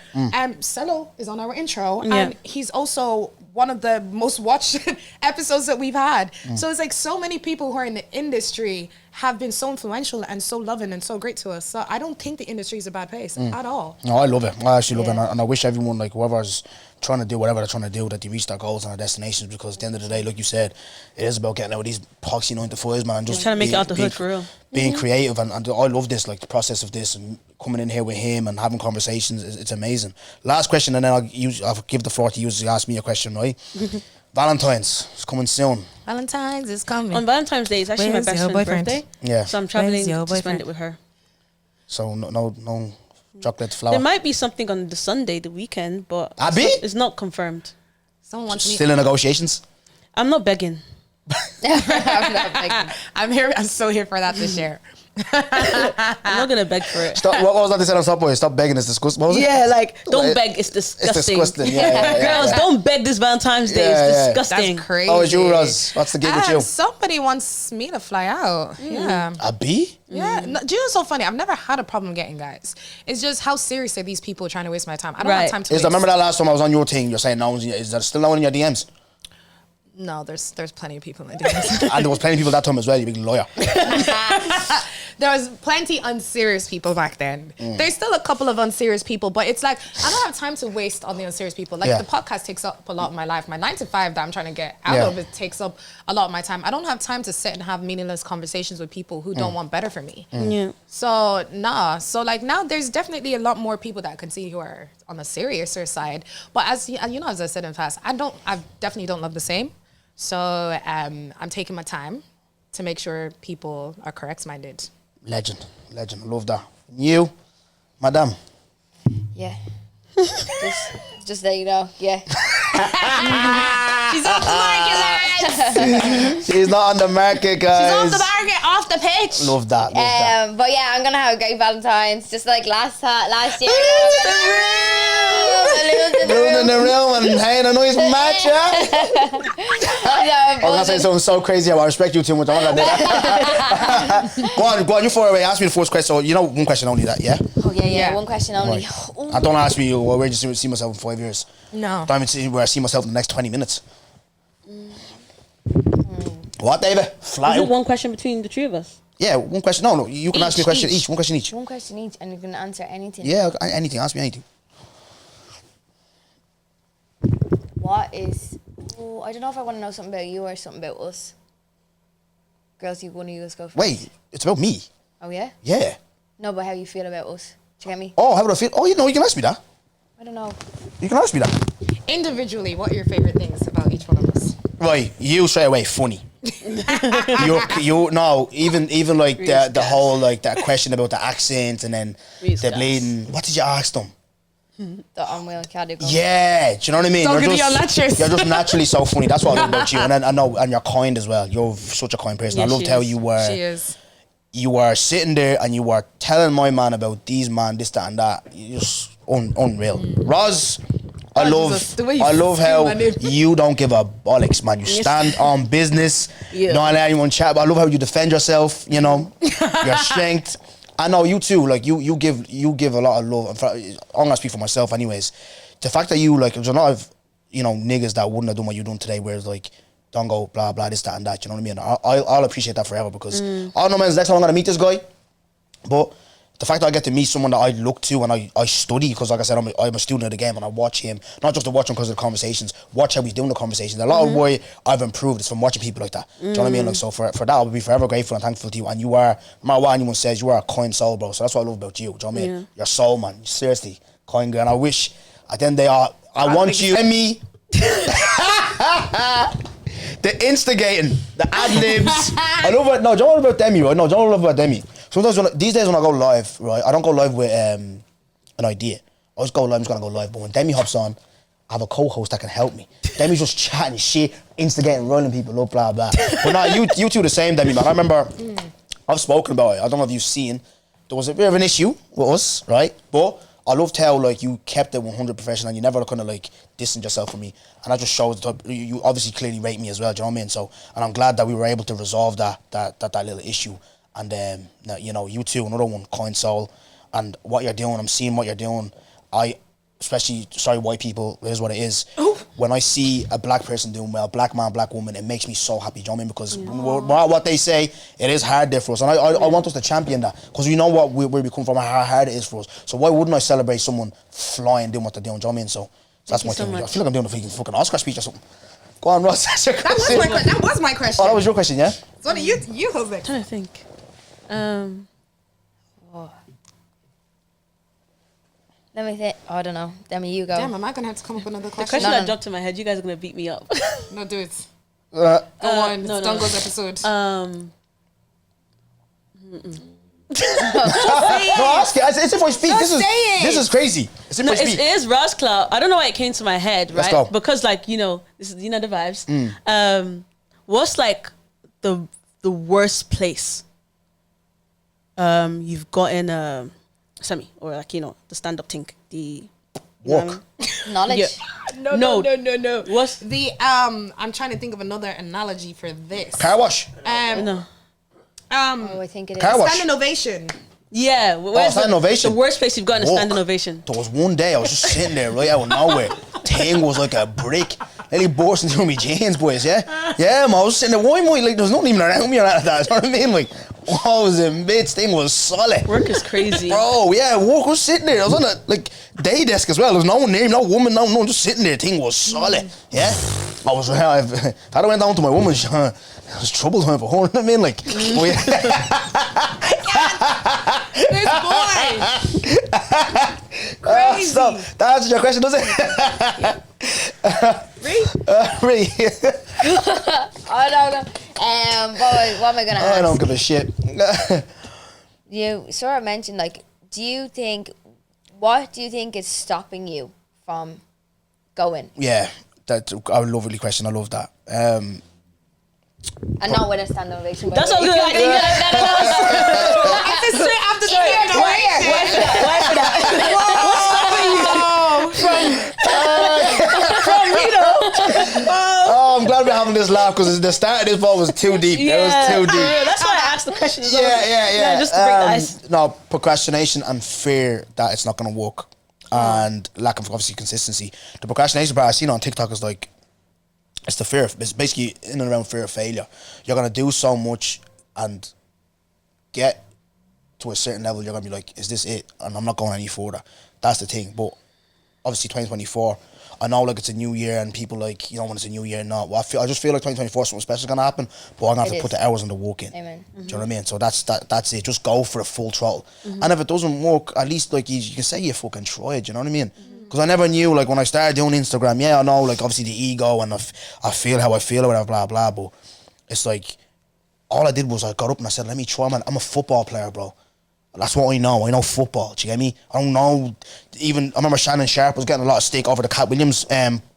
Cello is on our intro, and he's also one of the most watched episodes that we've had. So it's like so many people who are in the industry have been so influential and so loving and so great to us. So I don't think the industry is a bad place at all. No, I love it. I actually love it, and I wish everyone, like whoever's trying to do whatever they're trying to do, that they reach their goals and their destinations, because at the end of the day, like you said, it is about getting out of these poxy 9 to 5s, man. Just trying to make it out the hood for real. Being creative, and I love this, like the process of this, and coming in here with him and having conversations, it's amazing. Last question, and then I'll give the floor to you to ask me a question, right? Valentine's is coming soon. Valentine's is coming. On Valentine's Day, it's actually my best friend's birthday. Yeah. So I'm traveling to spend it with her. So no chocolate flower. There might be something on the Sunday, the weekend, but it's not confirmed. Someone wants Still in negotiations? I'm not begging. I'm not begging. I'm so here for that this year. I'm not gonna beg for it. Stop, what was that they said on Stop Boy? Stop begging, it's disgusting. What was it? Yeah, like don't beg. It's disgusting. It's disgusting. Yeah. Girls, don't beg this Valentine's Day. It's disgusting. That's crazy. Oh, it's you, Roz. What's the gig with you? Somebody wants me to fly out. Yeah. A B? Yeah. No, do you know what's so funny? I've never had a problem getting guys. It's just how serious are these people trying to waste my time? I don't have time to waste. I remember that last time I was on your thing, you're saying no one's, is there still no one in your DMs? No, there's plenty of people in DMs. And there was plenty of people that time as well, you big lawyer. There was plenty unserious people back then. There's still a couple of unserious people, but it's like, I don't have time to waste on the unserious people. Like the podcast takes up a lot of my life. My 9 to 5 that I'm trying to get out of it takes up a lot of my time. I don't have time to sit and have meaningless conversations with people who don't want better for me. Yeah. So So like now there's definitely a lot more people that I can see who are on the seriouser side. But as you know, as I said in the past, I definitely don't love the same. So I'm taking my time to make sure people are correct-minded. Legend. I love that. You, madam. Yeah. just let you know. Yeah. She's off the market, lads. She's not on the market, guys. She's off the market, off the pitch. Love that. But yeah, I'm gonna have a great Valentine's, just like last year. Blue in the room and paying a nice match, yeah? I was gonna say something so crazy. I respect you too much. I'm not gonna do that. Go on, you far away. Ask me the first question. So, you know, one question only, that, yeah? Oh, yeah. One question only. Right. And don't ask me where do you see myself in 5 years. No. Don't even see where I see myself in the next 20 minutes. What, David? Fly. Is it one question between the three of us? Yeah, one question. No, you can ask me a question each. One question each. One question each, and you can answer anything. Yeah, anything. Ask me anything. What is... Oh, I don't know if I want to know something about you or something about us. Girls, one of you go first. Wait, it's about me. Oh, yeah? Yeah. No, but how you feel about us. Do you get me? Oh, how would I feel? Oh, you can ask me that. I don't know. You can ask me that. Individually, what are your favorite things about each one of us? Right, you straight away funny. you no, even like the whole like that question about the accent and then the bleeding. What did you ask them? The unwell category. Yeah, do you know what I mean? Don't give me your lectures. You're just naturally so funny. That's what I love about you. And I know, and you're kind as well. You're such a kind person. Yeah, I loved how you were. She is. You were sitting there and you were telling my man about these man, this, that, and that. You're just unreal. Roz, I love how you don't give a bollocks, man. You stand on business. Yeah. You don't let anyone chat. But I love how you defend yourself. You know, your strength. I know you too. Like you give a lot of love. I'm gonna speak for myself, anyways. The fact that you like, there's a lot of niggas that wouldn't have done what you're doing today. Whereas like, don't go blah blah this, that, and that. You know what I mean? I'll appreciate that forever because I don't know, man. Next time I'm gonna meet this guy, but the fact that I get to meet someone that I look to and I study, because like I said, I'm a student of the game and I watch him, not just to watch him because of the conversations, watch how he's doing the conversations. A lot of why I've improved is from watching people like that. Do you know what I mean? Like, so for that, I'll be forever grateful and thankful to you. And you are, no matter what anyone says, you are a kind soul, bro. So that's what I love about you. Do you know what I mean? Yeah. Your soul, man. Seriously, kind girl. And I wish, at the end they are, I want you and me. The instigating, the ad-libs. I love it. No, don't know about Demi, right? No, don't know about Demi. Sometimes these days when I go live, right, I don't go live with an idea. I just go live, I'm just gonna go live. But when Demi hops on, I have a co-host that can help me. Demi's just chatting shit, instigating, rolling people up, blah, blah. But no, you two the same, Demi, man. I remember, I've spoken about it. I don't know if you've seen, there was a bit of an issue with us, right? But I loved how like you kept it 100 professional and you never kind of like distanced yourself from me. And that just shows that you obviously clearly rate me as well, do you know what I mean? So, and I'm glad that we were able to resolve that little issue. And you two, another one, kind soul, and what you're doing, I'm seeing what you're doing. Especially, sorry, white people, it is what it is. Oh. When I see a black person doing well, black man, black woman, it makes me so happy, do you know what I mean? Because what they say, it is hard there for us. And I want us to champion that, because we know where we come from, how hard it is for us. So why wouldn't I celebrate someone flying, doing what they're doing, do you know what I mean? So that's my thing. I feel like I'm doing a fucking Oscar speech or something. Go on, Ross. That was my question. Oh, that was your question, yeah? So you Jose. I'm trying to think. Let me think. Oh, I don't know. Demi, you go. Damn, am I gonna have to come up with another The question? question that dropped in my head, you guys are gonna beat me up. No, do it. Go on. no, It's Dungo's episode. No, ask it. It's if I speak. This is crazy. It's if I speak. It is Ross Cloud. I don't know why it came to my head, right? Let's go. Because like, this is the vibes. What's like the worst place you've gotten a semi or like the stand-up thing, the Walk. Knowledge. Yeah. No. What's The I'm trying to think of another analogy for this. Car wash. no? Oh, I think it is. Car wash. Standing ovation. Yeah, where's standing ovation. The worst place you've gotten a Walk. standing ovation. There was one day I was just sitting there right out of nowhere. Thing was like a brick. Nearly burst into my jeans, boys, yeah? Yeah, man, I was sitting there, why am I, like, there's nothing even around me or that, you know what I mean? Like, I was in bits, thing was solid. Work is crazy. Bro, yeah, work was sitting there. I was on a, like, day desk as well. There was no one near me, no woman, no one just sitting there. Thing was solid, yeah? I was, if I went down to my woman, it was trouble time for her, you know what I mean? Like, oh, yeah. This boy. Crazy. So, that answers your question, does it? Really? I don't know. What am I gonna ask? I don't give a shit. You sort of mentioned like, what do you think is stopping you from going? Yeah, that's a lovely question. I love that. And not with a standing ovation. That's what I'm doing. It's straight after the Why for that? Oh, I'm glad we're having this laugh because the start of this ball was too deep. It was too deep. That's why I asked the question. Yeah. Just to break the ice. No, procrastination and fear that it's not going to work, and lack of obviously consistency. The procrastination part I seen on TikTok is like, it's the fear. It's basically in and around fear of failure. You're going to do so much and get to a certain level, you're gonna be like, is this it? And I'm not going any further. That's the thing. But obviously 2024, I know like it's a new year and people like, you know, when it's a new year, no. Well, I just feel like 2024 something special is gonna happen, but I'm gonna have to put the hours and the work in. Amen. Do you know what I mean? So that's it. Just go for a full throttle. And if it doesn't work, at least like you can say you fucking tried. Do you know what I mean? Because I never knew, like when I started doing Instagram, yeah, I know like obviously the ego and I feel how I feel or whatever, blah blah. But it's like all I did was I got up and I said, let me try, man. I'm a football player, bro. That's what I know. I know football. Do you get me? I don't know. Even I remember Shannon Sharp was getting a lot of stick over the Cat Williams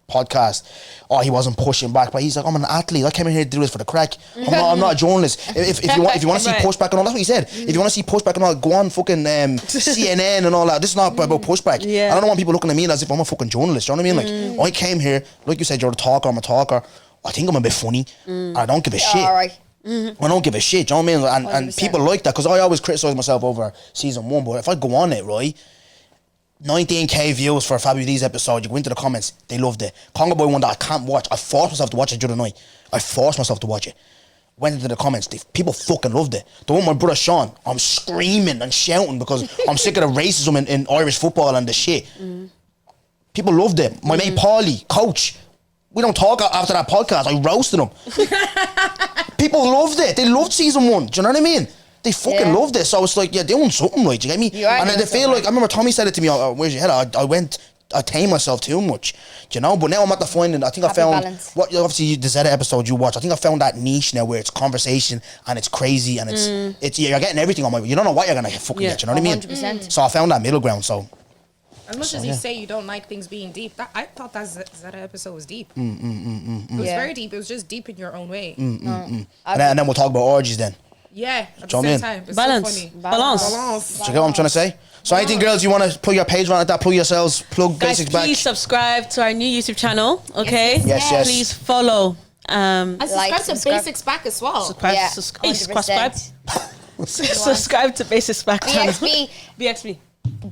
podcast. Oh, he wasn't pushing back, but he's like, I'm an athlete. I came in here to do this for the crack. I'm not a journalist. If you want to see pushback and all, that's what he said. If you want to see pushback and all, go on fucking CNN and all that. This is not about pushback. I don't want people looking at me as if I'm a fucking journalist. You know what I mean? Like I came here, like you said, you're a talker. I'm a talker. I think I'm a bit funny. I don't give a shit. All right. I don't give a shit, do you know what I mean? And people like that, because I always criticise myself over season 1, but if I go on it, right, 19k views for a Fabulous episode, you go into the comments, they loved it. Congo Boy one that I can't watch, I forced myself to watch it the other night. I forced myself to watch it. Went into the comments, people fucking loved it. The one with my brother Sean, I'm screaming and shouting because I'm sick of the racism in Irish football and the shit. People loved it. My mate Paulie, coach, we don't talk after that podcast, I roasted him. People loved it. They loved season 1. Do you know what I mean? They fucking loved it. So it's like, you're doing something right. Do you get me? And they feel like, I remember Tommy said it to me, where's your head? I tamed myself too much. Do you know? But now I'm at the finding, I think I found, obviously the Zeta episode you watched, I think I found that niche now where it's conversation and it's crazy and it's you're getting everything on my, you don't know what you're going to fucking get. You know what I mean? 100%. So I found that middle ground, so. As much as you say you don't like things being deep, I thought that Zeta episode was deep. It was very deep. It was just deep in your own way. And then we'll talk about orgies then. Yeah, at the same time. It's Balance. so funny. Balance. Do you get what I'm trying to say? So anything, girls, you want to plug your page around like that, plug yourselves, plug Guys, basics back. please subscribe to our new YouTube channel, okay? Yes. Please follow. And subscribe to Basics Back as well. Subscribe to Basics Back channel. BXB.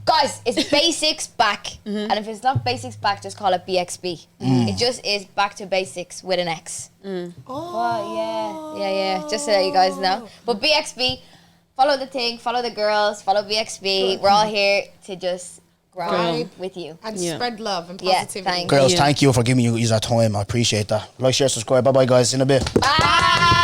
Guys, it's Basics Back. And if it's not Basics Back, just call it BXB. It just is back to basics with an X. Oh, yeah. Just so that you guys know. But BXB, follow the thing, follow the girls, follow BXB. We're all here to just grow with you. And spread love and positivity. Thanks. Girls, thank you for giving you our time. I appreciate that. Like, share, subscribe. Bye-bye, guys. In a bit. Bye.